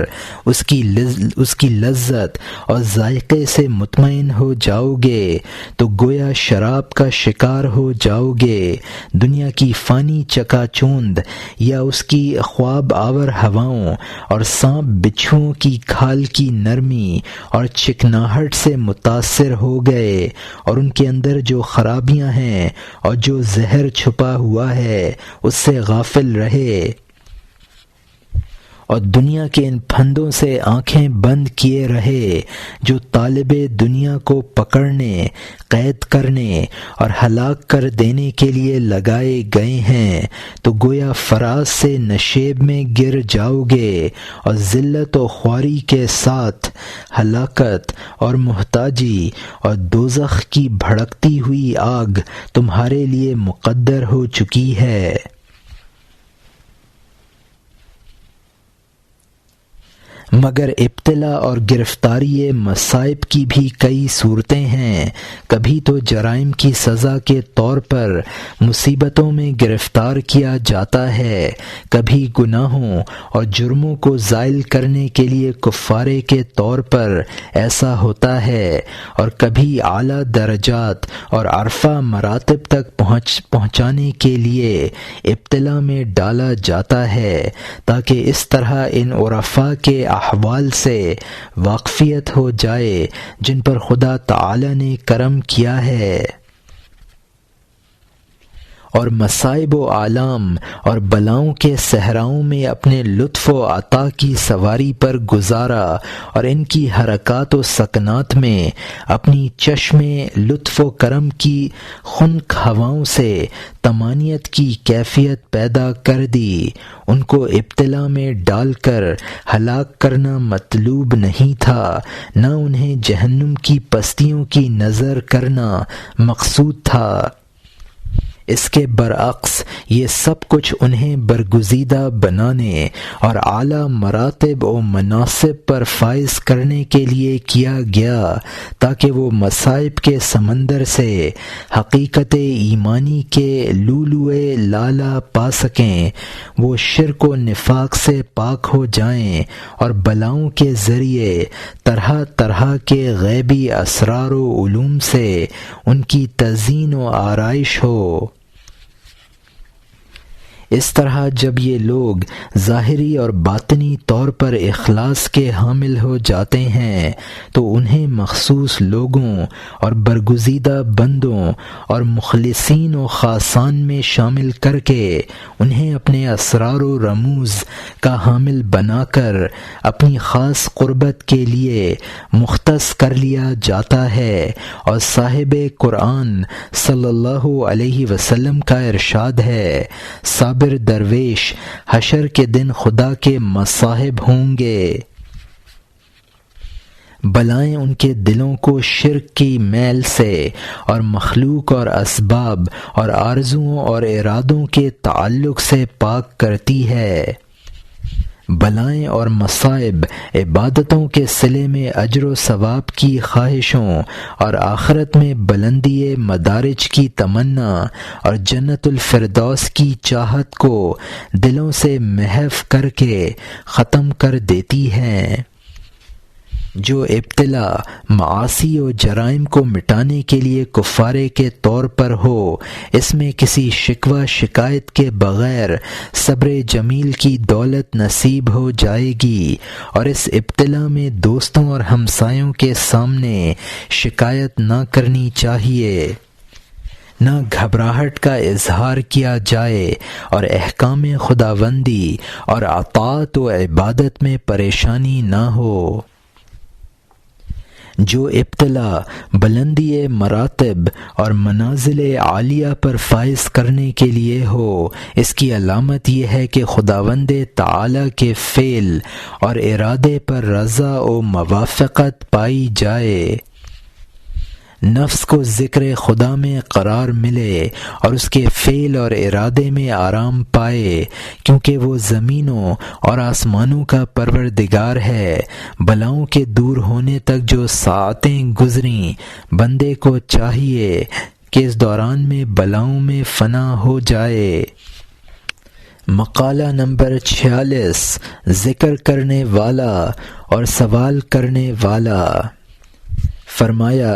اس کی لذت اور ذائقے سے مطمئن ہو جاؤ گے تو گویا شراب کا شکار ہو جاؤ گے۔ دنیا کی فانی چکا چوند یا اس کی خواب آور ہواؤں اور سانپ بچھوؤں کی کھال کی نرمی اور چکناہٹ سے متاثر ہو گئے اور ان کے اندر جو خرابیاں ہیں اور جو زہر چھپا ہوا ہے اس سے غافل رہے، اور دنیا کے ان پھندوں سے آنکھیں بند کیے رہے جو طالب دنیا کو پکڑنے، قید کرنے اور ہلاک کر دینے کے لیے لگائے گئے ہیں، تو گویا فراز سے نشیب میں گر جاؤ گے اور ذلت و خواری کے ساتھ ہلاکت اور محتاجی اور دوزخ کی بھڑکتی ہوئی آگ تمہارے لیے مقدر ہو چکی ہے۔ مگر ابتلا اور گرفتاری مصائب کی بھی کئی صورتیں ہیں۔ کبھی تو جرائم کی سزا کے طور پر مصیبتوں میں گرفتار کیا جاتا ہے، کبھی گناہوں اور جرموں کو زائل کرنے کے لیے کفارے کے طور پر ایسا ہوتا ہے، اور کبھی اعلیٰ درجات اور عرفہ مراتب تک پہنچانے کے لیے ابتلا میں ڈالا جاتا ہے، تاکہ اس طرح ان عرفاء کے احوال سے واقفیت ہو جائے جن پر خدا تعالی نے کرم کیا ہے، اور مصائب و آلام اور بلاؤں کے صحراؤں میں اپنے لطف و عطا کی سواری پر گزارا، اور ان کی حرکات و سکنات میں اپنی چشم لطف و کرم کی خنک ہواؤں سے طمانینت کی کیفیت پیدا کر دی۔ ان کو ابتلا میں ڈال کر ہلاک کرنا مطلوب نہیں تھا، نہ انہیں جہنم کی پستیوں کی نظر کرنا مقصود تھا۔ اس کے برعکس یہ سب کچھ انہیں برگزیدہ بنانے اور اعلیٰ مراتب و مناصب پر فائز کرنے کے لیے کیا گیا، تاکہ وہ مصائب کے سمندر سے حقیقت ایمانی کے لؤلؤِ لالا پا سکیں، وہ شرک و نفاق سے پاک ہو جائیں، اور بلاؤں کے ذریعے طرح طرح کے غیبی اسرار و علوم سے ان کی تزئین و آرائش ہو۔ اس طرح جب یہ لوگ ظاہری اور باطنی طور پر اخلاص کے حامل ہو جاتے ہیں تو انہیں مخصوص لوگوں اور برگزیدہ بندوں اور مخلصین و خاصان میں شامل کر کے انہیں اپنے اسرار و رموز کا حامل بنا کر اپنی خاص قربت کے لیے مختص کر لیا جاتا ہے، اور صاحب قرآن صلی اللہ علیہ وسلم کا ارشاد ہے، صابر درویش حشر کے دن خدا کے مصاحب ہوں گے۔ بلائیں ان کے دلوں کو شرک کی میل سے اور مخلوق اور اسباب اور آرزوؤں اور ارادوں کے تعلق سے پاک کرتی ہے۔ بلائیں اور مصائب عبادتوں کے صلے میں اجر و ثواب کی خواہشوں اور آخرت میں بلندی مدارج کی تمنا اور جنت الفردوس کی چاہت کو دلوں سے محو کر کے ختم کر دیتی ہیں۔ جو ابتلا معاصی و جرائم کو مٹانے کے لیے کفارے کے طور پر ہو، اس میں کسی شکوہ شکایت کے بغیر صبر جمیل کی دولت نصیب ہو جائے گی، اور اس ابتلا میں دوستوں اور ہمسایوں کے سامنے شکایت نہ کرنی چاہیے، نہ گھبراہٹ کا اظہار کیا جائے، اور احکام خداوندی اور اطاعت و عبادت میں پریشانی نہ ہو۔ جو ابتلا بلندی مراتب اور منازل عالیہ پر فائز کرنے کے لیے ہو، اس کی علامت یہ ہے کہ خداوند تعالی کے فعل اور ارادے پر رضا و موافقت پائی جائے، نفس کو ذکر خدا میں قرار ملے اور اس کے فعل اور ارادے میں آرام پائے، کیونکہ وہ زمینوں اور آسمانوں کا پروردگار ہے۔ بلاؤں کے دور ہونے تک جو ساعتیں گزریں، بندے کو چاہیے کہ اس دوران میں بلاؤں میں فنا ہو جائے۔ مقالہ نمبر 46، ذکر کرنے والا اور سوال کرنے والا۔ فرمایا،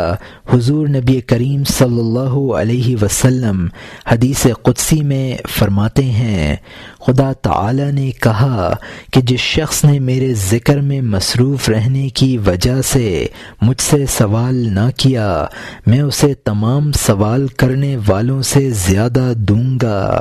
حضور نبی کریم صلی اللہ علیہ وسلم حدیث قدسی میں فرماتے ہیں، خدا تعالی نے کہا کہ جس شخص نے میرے ذکر میں مصروف رہنے کی وجہ سے مجھ سے سوال نہ کیا، میں اسے تمام سوال کرنے والوں سے زیادہ دوں گا۔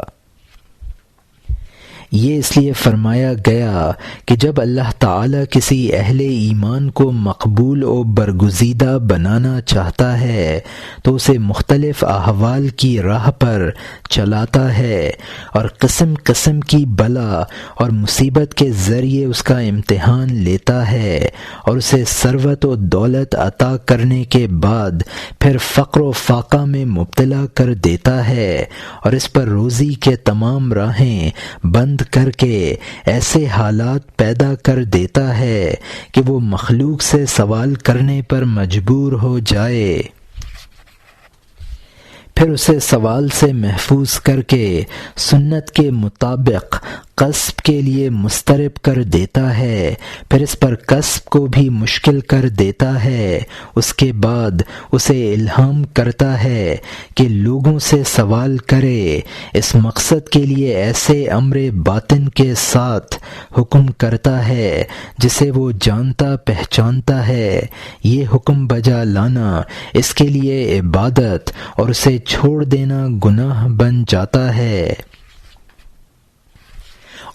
یہ اس لیے فرمایا گیا کہ جب اللہ تعالیٰ کسی اہل ایمان کو مقبول و برگزیدہ بنانا چاہتا ہے تو اسے مختلف احوال کی راہ پر چلاتا ہے اور قسم قسم کی بلا اور مصیبت کے ذریعے اس کا امتحان لیتا ہے اور اسے ثروت و دولت عطا کرنے کے بعد پھر فقر و فاقہ میں مبتلا کر دیتا ہے اور اس پر روزی کے تمام راہیں بند کر کے ایسے حالات پیدا کر دیتا ہے کہ وہ مخلوق سے سوال کرنے پر مجبور ہو جائے، پھر اسے سوال سے محفوظ کر کے سنت کے مطابق قصب کے لیے مسترب کر دیتا ہے، پھر اس پر قصب کو بھی مشکل کر دیتا ہے۔ اس کے بعد اسے الہام کرتا ہے کہ لوگوں سے سوال کرے، اس مقصد کے لیے ایسے امر باطن کے ساتھ حکم کرتا ہے جسے وہ جانتا پہچانتا ہے۔ یہ حکم بجا لانا اس کے لیے عبادت اور اسے چھوڑ دینا گناہ بن جاتا ہے،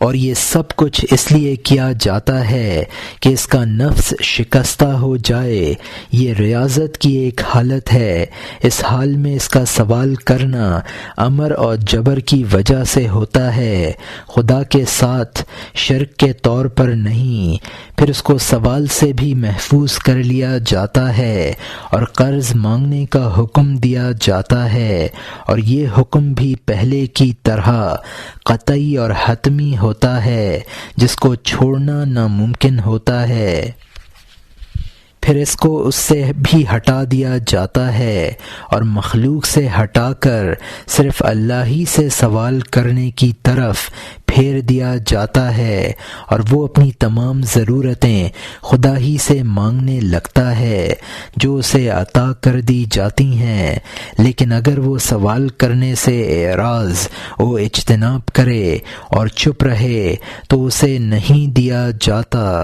اور یہ سب کچھ اس لیے کیا جاتا ہے کہ اس کا نفس شکستہ ہو جائے۔ یہ ریاضت کی ایک حالت ہے۔ اس حال میں اس کا سوال کرنا امر اور جبر کی وجہ سے ہوتا ہے، خدا کے ساتھ شرک کے طور پر نہیں۔ پھر اس کو سوال سے بھی محفوظ کر لیا جاتا ہے اور قرض مانگنے کا حکم دیا جاتا ہے، اور یہ حکم بھی پہلے کی طرح قطعی اور حتمی ہوتا ہے جس کو چھوڑنا ناممکن ہوتا ہے۔ پھر اس کو اس سے بھی ہٹا دیا جاتا ہے اور مخلوق سے ہٹا کر صرف اللہ ہی سے سوال کرنے کی طرف پھیر دیا جاتا ہے، اور وہ اپنی تمام ضرورتیں خدا ہی سے مانگنے لگتا ہے جو اسے عطا کر دی جاتی ہیں۔ لیکن اگر وہ سوال کرنے سے اعراض و اجتناب کرے اور چپ رہے تو اسے نہیں دیا جاتا۔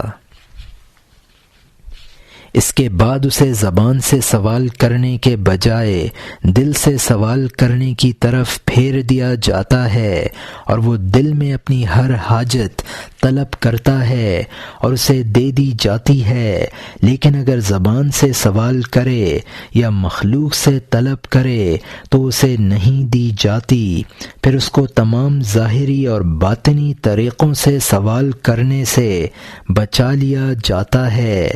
اس کے بعد اسے زبان سے سوال کرنے کے بجائے دل سے سوال کرنے کی طرف پھیر دیا جاتا ہے، اور وہ دل میں اپنی ہر حاجت طلب کرتا ہے اور اسے دے دی جاتی ہے۔ لیکن اگر زبان سے سوال کرے یا مخلوق سے طلب کرے تو اسے نہیں دی جاتی۔ پھر اس کو تمام ظاہری اور باطنی طریقوں سے سوال کرنے سے بچا لیا جاتا ہے۔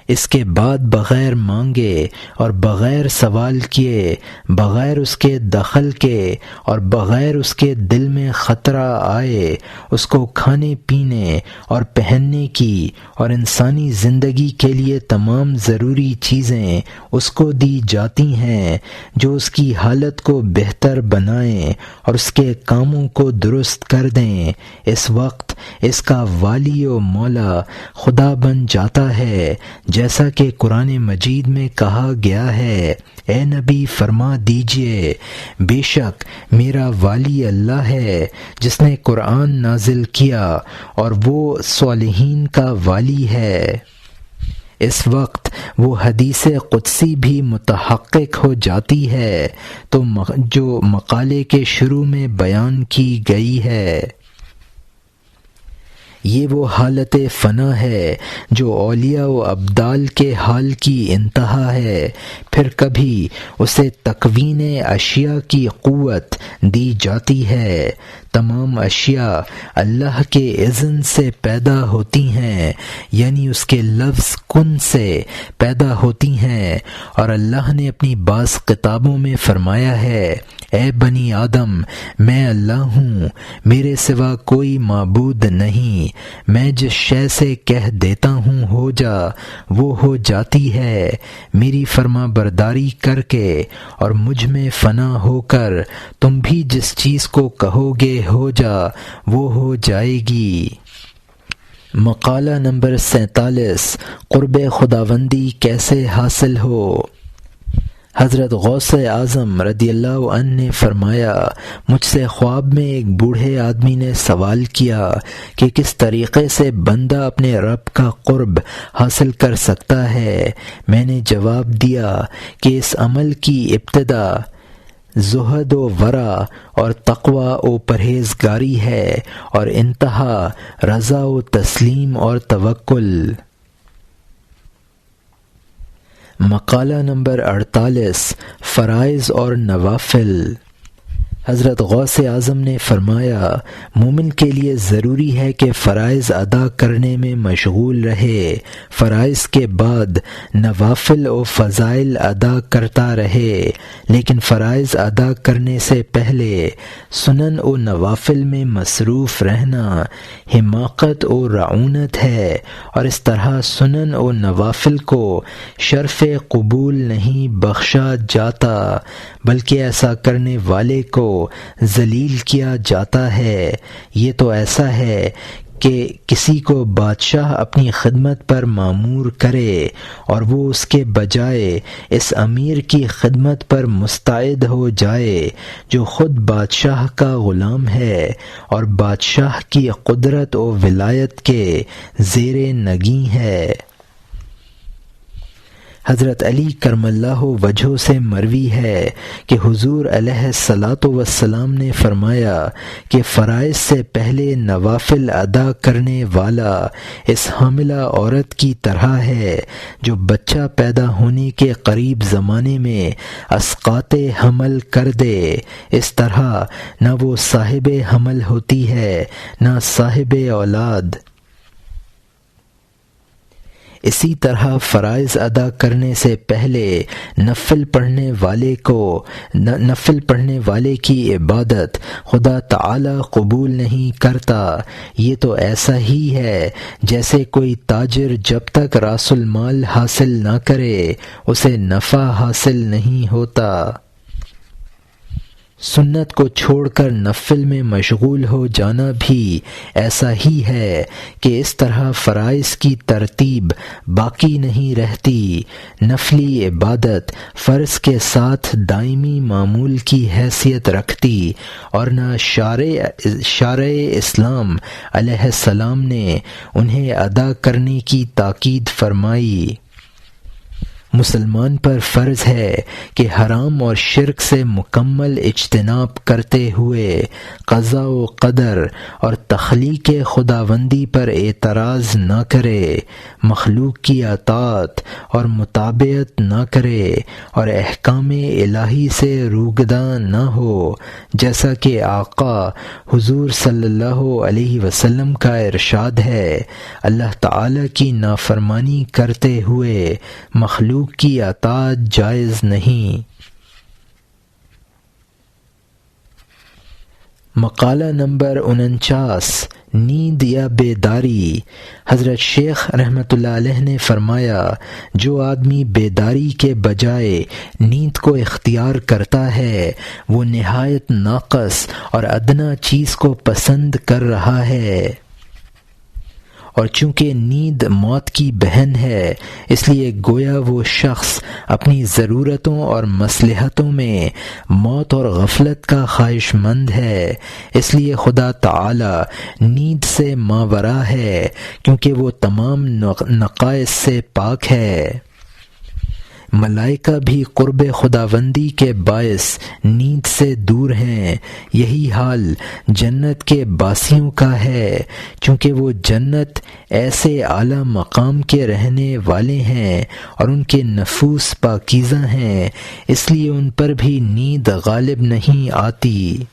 اس کے بعد بغیر مانگے اور بغیر سوال کیے، بغیر اس کے دخل کے اور بغیر اس کے دل میں خطرہ آئے، اس کو کھانے پینے اور پہننے کی اور انسانی زندگی کے لیے تمام ضروری چیزیں اس کو دی جاتی ہیں جو اس کی حالت کو بہتر بنائیں اور اس کے کاموں کو درست کر دیں۔ اس وقت اس کا والی و مولا خدا بن جاتا ہے، جیسا کہ قرآن مجید میں کہا گیا ہے، اے نبی فرما دیجئے بے شک میرا والی اللہ ہے جس نے قرآن نازل کیا اور وہ صالحین کا والی ہے۔ اس وقت وہ حدیث قدسی بھی متحقق ہو جاتی ہے تو جو مقالے کے شروع میں بیان کی گئی ہے۔ یہ وہ حالت فنا ہے جو اولیاء و ابدال کے حال کی انتہا ہے۔ پھر کبھی اسے تکوین اشیاء کی قوت دی جاتی ہے۔ تمام اشیاء اللہ کے اذن سے پیدا ہوتی ہیں، یعنی اس کے لفظ کن سے پیدا ہوتی ہیں، اور اللہ نے اپنی بعض کتابوں میں فرمایا ہے، اے بنی آدم میں اللہ ہوں، میرے سوا کوئی معبود نہیں، میں جس شے سے کہہ دیتا ہوں ہو جا وہ ہو جاتی ہے، میری فرما برداری کر کے اور مجھ میں فنا ہو کر تم بھی جس چیز کو کہو گے ہو جا وہ ہو جائے گی۔ مقالہ نمبر 47، قرب خداوندی کیسے حاصل ہو۔ حضرت غوث اعظم رضی اللہ عنہ نے فرمایا، مجھ سے خواب میں ایک بوڑھے آدمی نے سوال کیا کہ کس طریقے سے بندہ اپنے رب کا قرب حاصل کر سکتا ہے۔ میں نے جواب دیا کہ اس عمل کی ابتدا زہد و ورع اور تقوی و پرہیزگاری ہے، اور انتہا رضا و تسلیم اور توکل۔ مقالہ نمبر 48، فرائض اور نوافل۔ حضرت غوث اعظم نے فرمایا، مومن کے لیے ضروری ہے کہ فرائض ادا کرنے میں مشغول رہے، فرائض کے بعد نوافل و فضائل ادا کرتا رہے، لیکن فرائض ادا کرنے سے پہلے سنن و نوافل میں مصروف رہنا حماقت و رعونت ہے، اور اس طرح سنن و نوافل کو شرف قبول نہیں بخشا جاتا، بلکہ ایسا کرنے والے کو ذلیل کیا جاتا ہے۔ یہ تو ایسا ہے کہ کسی کو بادشاہ اپنی خدمت پر مامور کرے اور وہ اس کے بجائے اس امیر کی خدمت پر مستعد ہو جائے جو خود بادشاہ کا غلام ہے اور بادشاہ کی قدرت و ولایت کے زیر نگیں ہے۔ حضرت علی کرم اللہ وجہہ سے مروی ہے کہ حضور علیہ الصلاۃ والسلام نے فرمایا کہ فرائض سے پہلے نوافل ادا کرنے والا اس حاملہ عورت کی طرح ہے جو بچہ پیدا ہونے کے قریب زمانے میں اسقاط حمل کر دے، اس طرح نہ وہ صاحب حمل ہوتی ہے نہ صاحب اولاد۔ اسی طرح فرائض ادا کرنے سے پہلے نفل پڑھنے والے کی عبادت خدا تعالی قبول نہیں کرتا۔ یہ تو ایسا ہی ہے جیسے کوئی تاجر جب تک راس المال حاصل نہ کرے اسے نفع حاصل نہیں ہوتا۔ سنت کو چھوڑ کر نفل میں مشغول ہو جانا بھی ایسا ہی ہے کہ اس طرح فرائض کی ترتیب باقی نہیں رہتی۔ نفلی عبادت فرض کے ساتھ دائمی معمول کی حیثیت رکھتی اور نہ شارع اسلام علیہ السلام نے انہیں ادا کرنے کی تاکید فرمائی۔ مسلمان پر فرض ہے کہ حرام اور شرک سے مکمل اجتناب کرتے ہوئے قضاء و قدر اور تخلیق خداوندی پر اعتراض نہ کرے، مخلوق کی اطاعت اور متابعت نہ کرے اور احکام الہی سے روگرداں نہ ہو، جیسا کہ آقا حضور صلی اللہ علیہ وسلم کا ارشاد ہے، اللہ تعالی کی نافرمانی کرتے ہوئے مخلوق کی اطاعت جائز نہیں۔ مقالہ نمبر 49، نیند یا بیداری۔ حضرت شیخ رحمۃ اللہ علیہ نے فرمایا، جو آدمی بیداری کے بجائے نیند کو اختیار کرتا ہے وہ نہایت ناقص اور ادنیٰ چیز کو پسند کر رہا ہے، اور چونکہ نیند موت کی بہن ہے اس لیے گویا وہ شخص اپنی ضرورتوں اور مصلحتوں میں موت اور غفلت کا خواہش مند ہے، اس لیے خدا تعالی نیند سے ماورا ہے کیونکہ وہ تمام نقائص سے پاک ہے۔ ملائکہ بھی قرب خداوندی کے باعث نیند سے دور ہیں، یہی حال جنت کے باسیوں کا ہے، چونکہ وہ جنت ایسے اعلیٰ مقام کے رہنے والے ہیں اور ان کے نفوس پاکیزہ ہیں، اس لیے ان پر بھی نیند غالب نہیں آتی۔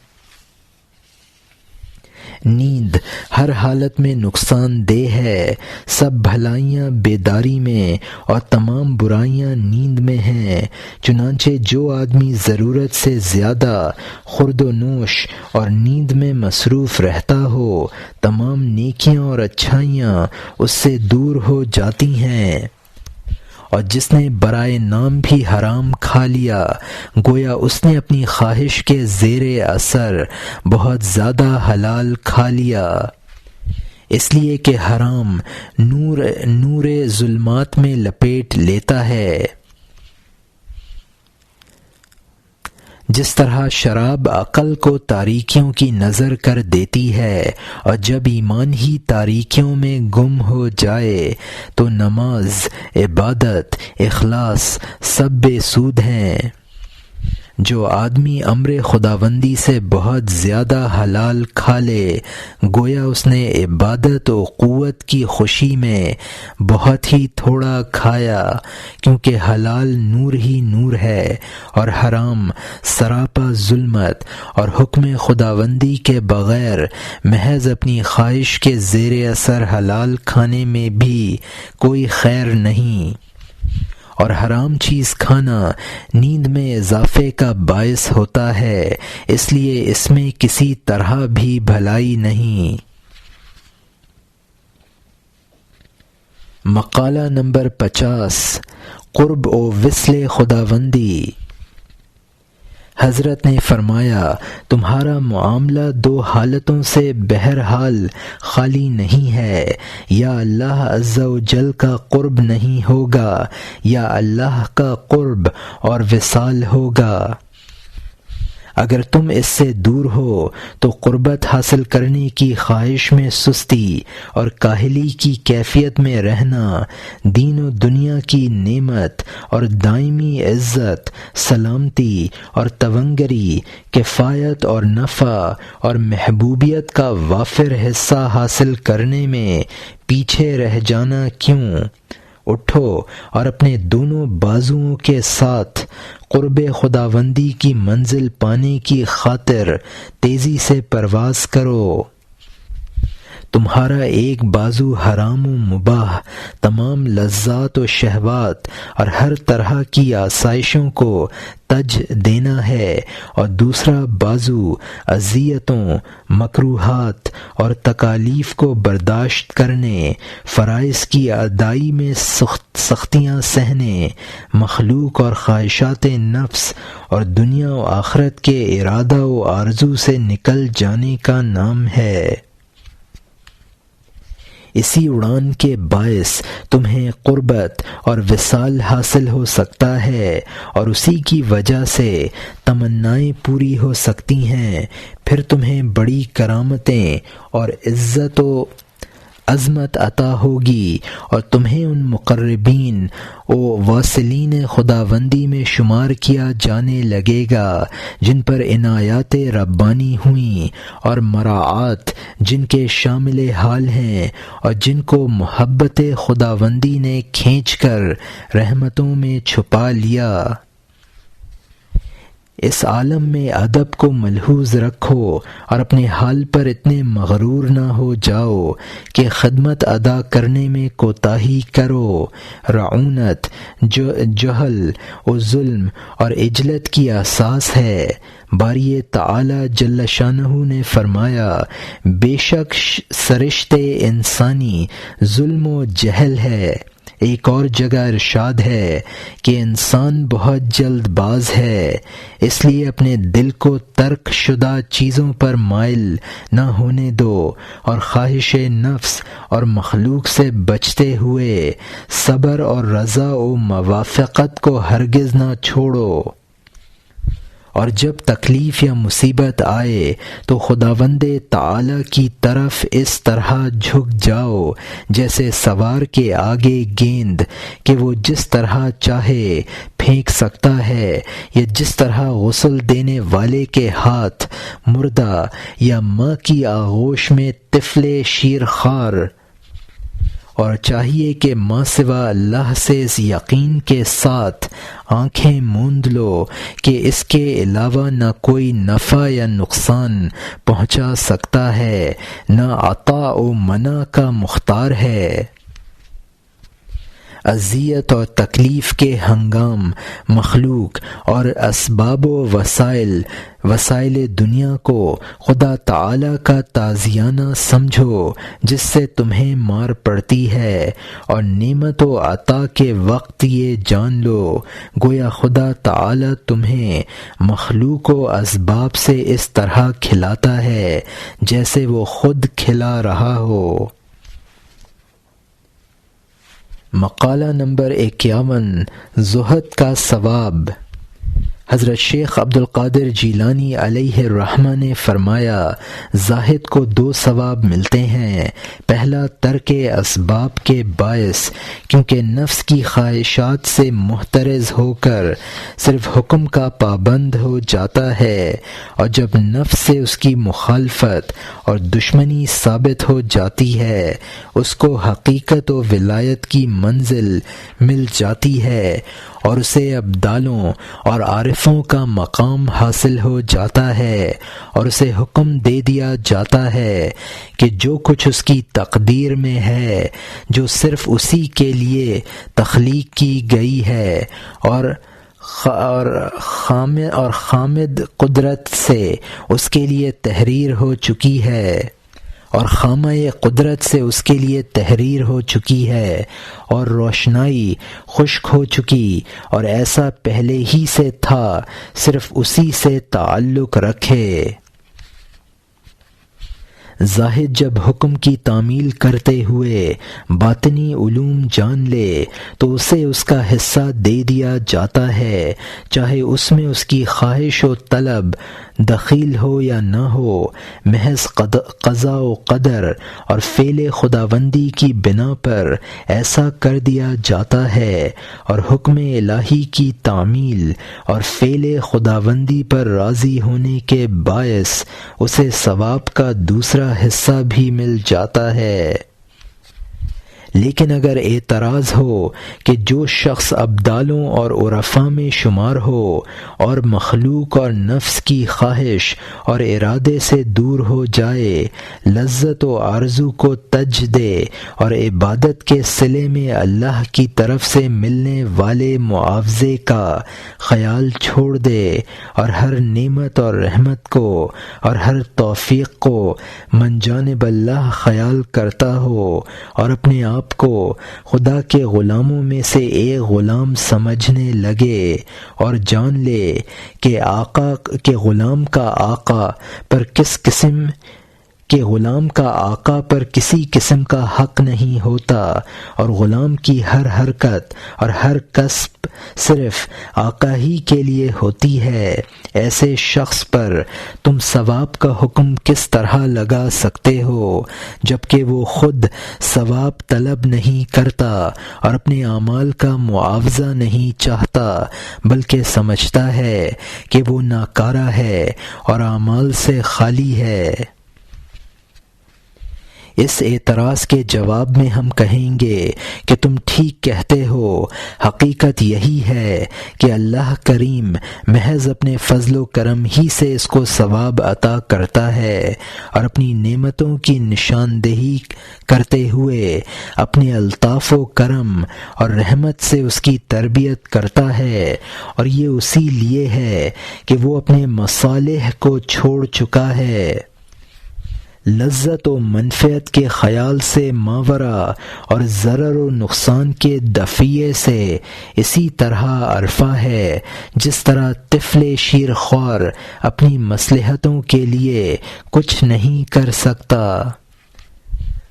نیند ہر حالت میں نقصان دہ ہے، سب بھلائیاں بیداری میں اور تمام برائیاں نیند میں ہیں، چنانچہ جو آدمی ضرورت سے زیادہ خورد و نوش اور نیند میں مصروف رہتا ہو تمام نیکیاں اور اچھائیاں اس سے دور ہو جاتی ہیں، اور جس نے برائے نام بھی حرام کھا لیا گویا اس نے اپنی خواہش کے زیر اثر بہت زیادہ حلال کھا لیا، اس لیے کہ حرام نور ظلمات میں لپیٹ لیتا ہے۔ جس طرح شراب عقل کو تاریکیوں کی نظر کر دیتی ہے اور جب ایمان ہی تاریکیوں میں گم ہو جائے تو نماز، عبادت، اخلاص سب بے سود ہیں۔ جو آدمی امر خداوندی سے بہت زیادہ حلال کھا لے گویا اس نے عبادت و قوت کی خوشی میں بہت ہی تھوڑا کھایا، کیونکہ حلال نور ہی نور ہے اور حرام سراپا ظلمت، اور حکم خداوندی کے بغیر محض اپنی خواہش کے زیر اثر حلال کھانے میں بھی کوئی خیر نہیں، اور حرام چیز کھانا نیند میں اضافے کا باعث ہوتا ہے، اس لیے اس میں کسی طرح بھی بھلائی نہیں۔ مقالہ نمبر 50 قرب و وصل خداوندی۔ حضرت نے فرمایا تمہارا معاملہ دو حالتوں سے بہرحال خالی نہیں ہے، یا اللہ عز و جل کا قرب نہیں ہوگا یا اللہ کا قرب اور وصال ہوگا۔ اگر تم اس سے دور ہو تو قربت حاصل کرنے کی خواہش میں سستی اور کاہلی کی کیفیت میں رہنا، دین و دنیا کی نعمت اور دائمی عزت، سلامتی اور تونگری، کفایت اور نفع اور محبوبیت کا وافر حصہ حاصل کرنے میں پیچھے رہ جانا کیوں؟ اٹھو اور اپنے دونوں بازوؤں کے ساتھ قرب خداوندی کی منزل پانے کی خاطر تیزی سے پرواز کرو۔ تمہارا ایک بازو حرام و مباح تمام لذات و شہوات اور ہر طرح کی آسائشوں کو تج دینا ہے، اور دوسرا بازو اذیتوں، مکروہات اور تکالیف کو برداشت کرنے، فرائض کی ادائی میں سختیاں سہنے، مخلوق اور خواہشات نفس اور دنیا و آخرت کے ارادہ و آرزو سے نکل جانے کا نام ہے۔ اسی اڑان کے باعث تمہیں قربت اور وصال حاصل ہو سکتا ہے، اور اسی کی وجہ سے تمنائیں پوری ہو سکتی ہیں، پھر تمہیں بڑی کرامتیں اور عزت و عظمت عطا ہوگی، اور تمہیں ان مقربین و واصلین خداوندی میں شمار کیا جانے لگے گا جن پر عنایات ربانی ہوئیں، اور مراعات جن کے شامل حال ہیں، اور جن کو محبت خداوندی نے کھینچ کر رحمتوں میں چھپا لیا۔ اس عالم میں ادب کو ملحوظ رکھو اور اپنے حال پر اتنے مغرور نہ ہو جاؤ کہ خدمت ادا کرنے میں کوتاہی کرو۔ رعونت جہل و ظلم اور عجلت کی اساس ہے۔ باری تعالی جل شانہ نے فرمایا بے شک سرشت انسانی ظلم و جہل ہے۔ ایک اور جگہ ارشاد ہے کہ انسان بہت جلد باز ہے، اس لیے اپنے دل کو ترک شدہ چیزوں پر مائل نہ ہونے دو، اور خواہش نفس اور مخلوق سے بچتے ہوئے صبر اور رضا و موافقت کو ہرگز نہ چھوڑو۔ اور جب تکلیف یا مصیبت آئے تو خداوند تعالی کی طرف اس طرح جھک جاؤ جیسے سوار کے آگے گیند کہ وہ جس طرح چاہے پھینک سکتا ہے، یا جس طرح غسل دینے والے کے ہاتھ مردہ یا ماں کی آغوش میں طفل شیرخوار، اور چاہیے کہ ماں سوا اللہ سے اس یقین کے ساتھ آنکھیں موند لو کہ اس کے علاوہ نہ کوئی نفع یا نقصان پہنچا سکتا ہے، نہ عطا و منع کا مختار ہے۔ اذیت اور تکلیف کے ہنگام مخلوق اور اسباب و وسائل دنیا کو خدا تعالی کا تازیانہ سمجھو جس سے تمہیں مار پڑتی ہے، اور نعمت و عطا کے وقت یہ جان لو گویا خدا تعالی تمہیں مخلوق و اسباب سے اس طرح کھلاتا ہے جیسے وہ خود کھلا رہا ہو۔ مقالہ نمبر 51 زہد کا ثواب۔ حضرت شیخ عبد القادر جیلانی علیہ الرحمہ نے فرمایا، زاہد کو 2 ثواب ملتے ہیں۔ پہلا، ترک اسباب کے باعث، کیونکہ نفس کی خواہشات سے محترز ہو کر صرف حکم کا پابند ہو جاتا ہے، اور جب نفس سے اس کی مخالفت اور دشمنی ثابت ہو جاتی ہے، اس کو حقیقت و ولایت کی منزل مل جاتی ہے، اور اسے ابدالوں اور عارفوں کا مقام حاصل ہو جاتا ہے، اور اسے حکم دے دیا جاتا ہے کہ جو کچھ اس کی تقدیر میں ہے، جو صرف اسی کے لیے تخلیق کی گئی ہے، اور خامد قدرت سے اس کے لیے تحریر ہو چکی ہے، اور خامہ قدرت سے اس کے لیے تحریر ہو چکی ہے، اور روشنائی خشک ہو چکی، اور ایسا پہلے ہی سے تھا، صرف اسی سے تعلق رکھے۔ زاہد جب حکم کی تعمیل کرتے ہوئے باطنی علوم جان لے تو اسے اس کا حصہ دے دیا جاتا ہے، چاہے اس میں اس کی خواہش و طلب دخیل ہو یا نہ ہو، محض قضاء و قدر اور فعل خداوندی کی بنا پر ایسا کر دیا جاتا ہے، اور حکم الہی کی تعمیل اور فعل خداوندی پر راضی ہونے کے باعث اسے ثواب کا دوسرا حصہ بھی مل جاتا ہے۔ لیکن اگر اعتراض ہو کہ جو شخص ابدالوں اور عرفاء میں شمار ہو اور مخلوق اور نفس کی خواہش اور ارادے سے دور ہو جائے، لذت و آرزو کو تج دے اور عبادت کے صلے میں اللہ کی طرف سے ملنے والے معاوضے کا خیال چھوڑ دے، اور ہر نعمت اور رحمت کو اور ہر توفیق کو من جانب اللہ خیال کرتا ہو، اور اپنے آپ کو خدا کے غلاموں میں سے ایک غلام سمجھنے لگے، اور جان لے کہ غلام کا آقا پر کسی قسم کا حق نہیں ہوتا، اور غلام کی ہر حرکت اور ہر کسب صرف آقا ہی کے لیے ہوتی ہے، ایسے شخص پر تم ثواب کا حکم کس طرح لگا سکتے ہو، جبکہ وہ خود ثواب طلب نہیں کرتا اور اپنے اعمال کا معاوضہ نہیں چاہتا، بلکہ سمجھتا ہے کہ وہ ناکارہ ہے اور اعمال سے خالی ہے۔ اس اعتراض کے جواب میں ہم کہیں گے کہ تم ٹھیک کہتے ہو، حقیقت یہی ہے کہ اللہ کریم محض اپنے فضل و کرم ہی سے اس کو ثواب عطا کرتا ہے، اور اپنی نعمتوں کی نشاندہی کرتے ہوئے اپنے الطاف و کرم اور رحمت سے اس کی تربیت کرتا ہے، اور یہ اسی لیے ہے کہ وہ اپنے مصالح کو چھوڑ چکا ہے۔ لذت و منفعت کے خیال سے ماورا اور ضرر و نقصان کے دفعے سے اسی طرح عرفہ ہے، جس طرح طفل شیرخوار اپنی مصلحتوں کے لیے کچھ نہیں کر سکتا،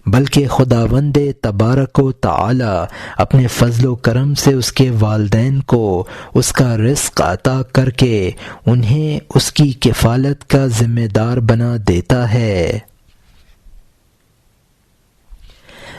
بلکہ خداوند تبارک و تعالی اپنے فضل و کرم سے اس کے والدین کو اس کا رزق عطا کر کے انہیں اس کی کفالت کا ذمہ دار بنا دیتا ہے۔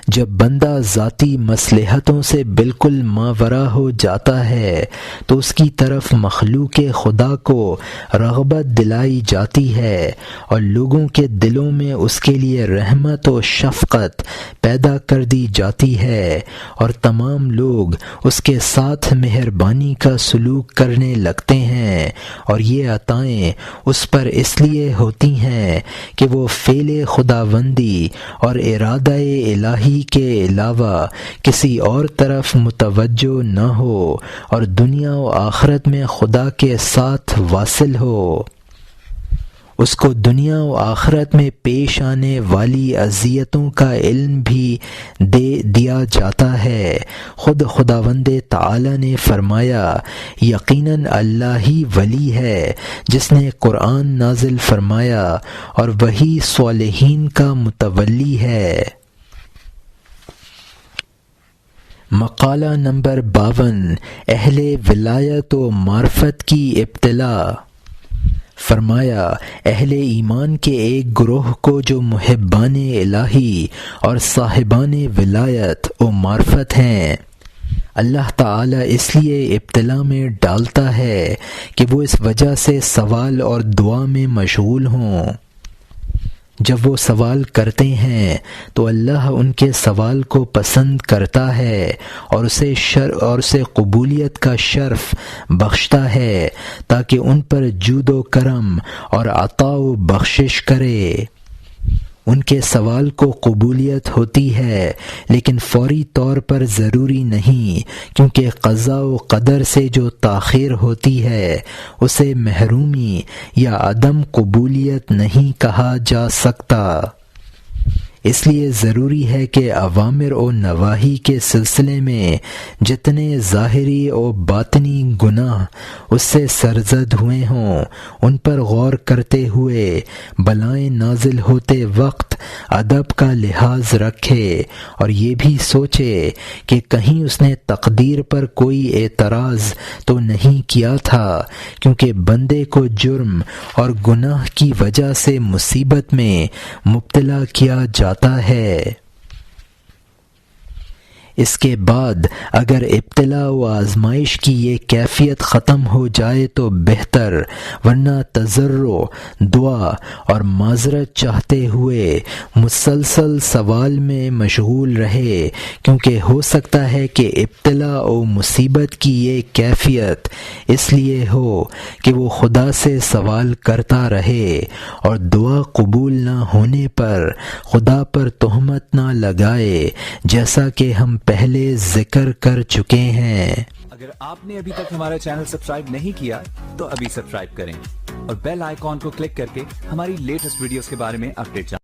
جب بندہ ذاتی مصلحتوں سے بالکل ماورا ہو جاتا ہے تو اس کی طرف مخلوق خدا کو رغبت دلائی جاتی ہے، اور لوگوں کے دلوں میں اس کے لیے رحمت و شفقت پیدا کر دی جاتی ہے، اور تمام لوگ اس کے ساتھ مہربانی کا سلوک کرنے لگتے ہیں، اور یہ عطائیں اس پر اس لیے ہوتی ہیں کہ وہ فعل خداوندی اور ارادہ الہی کے علاوہ کسی اور طرف متوجہ نہ ہو، اور دنیا و آخرت میں خدا کے ساتھ واصل ہو۔ اس کو دنیا و آخرت میں پیش آنے والی اذیتوں کا علم بھی دے دیا جاتا ہے۔ خود خداوند تعالی نے فرمایا، یقیناً اللہ ہی ولی ہے جس نے قرآن نازل فرمایا، اور وہی صالحین کا متولی ہے۔ مقالہ نمبر 52 اہل ولایت و معرفت کی ابتلا۔ فرمایا اہل ایمان کے ایک گروہ کو جو محبان الہی اور صاحبان ولایت و معرفت ہیں، اللہ تعالیٰ اس لیے ابتلا میں ڈالتا ہے کہ وہ اس وجہ سے سوال اور دعا میں مشغول ہوں۔ جب وہ سوال کرتے ہیں تو اللہ ان کے سوال کو پسند کرتا ہے اور اسے قبولیت کا شرف بخشتا ہے تاکہ ان پر جود و کرم اور عطا و بخشش کرے۔ ان کے سوال کو قبولیت ہوتی ہے لیکن فوری طور پر ضروری نہیں، کیونکہ قضاء و قدر سے جو تاخیر ہوتی ہے اسے محرومی یا عدم قبولیت نہیں کہا جا سکتا۔ اس لیے ضروری ہے کہ اوامر و نواہی کے سلسلے میں جتنے ظاہری و باطنی گناہ اس سے سرزد ہوئے ہوں ان پر غور کرتے ہوئے بلائیں نازل ہوتے وقت ادب کا لحاظ رکھے اور یہ بھی سوچے کہ کہیں اس نے تقدیر پر کوئی اعتراض تو نہیں کیا تھا، کیونکہ بندے کو جرم اور گناہ کی وجہ سے مصیبت میں مبتلا کیا جاتا ہے۔ اس کے بعد اگر ابتلا و آزمائش کی یہ کیفیت ختم ہو جائے تو بہتر، ورنہ تضرع، دعا اور معذرت چاہتے ہوئے مسلسل سوال میں مشغول رہے، کیونکہ ہو سکتا ہے کہ ابتلا و مصیبت کی یہ کیفیت اس لیے ہو کہ وہ خدا سے سوال کرتا رہے اور دعا قبول نہ ہونے پر خدا پر تہمت نہ لگائے، جیسا کہ ہم پہلے ذکر کر چکے ہیں۔ اگر آپ نے ابھی تک ہمارا چینل سبسکرائب نہیں کیا تو ابھی سبسکرائب کریں اور بیل آئیکن کو کلک کر کے ہماری لیٹسٹ ویڈیوز کے بارے میں اپڈیٹ جانیں۔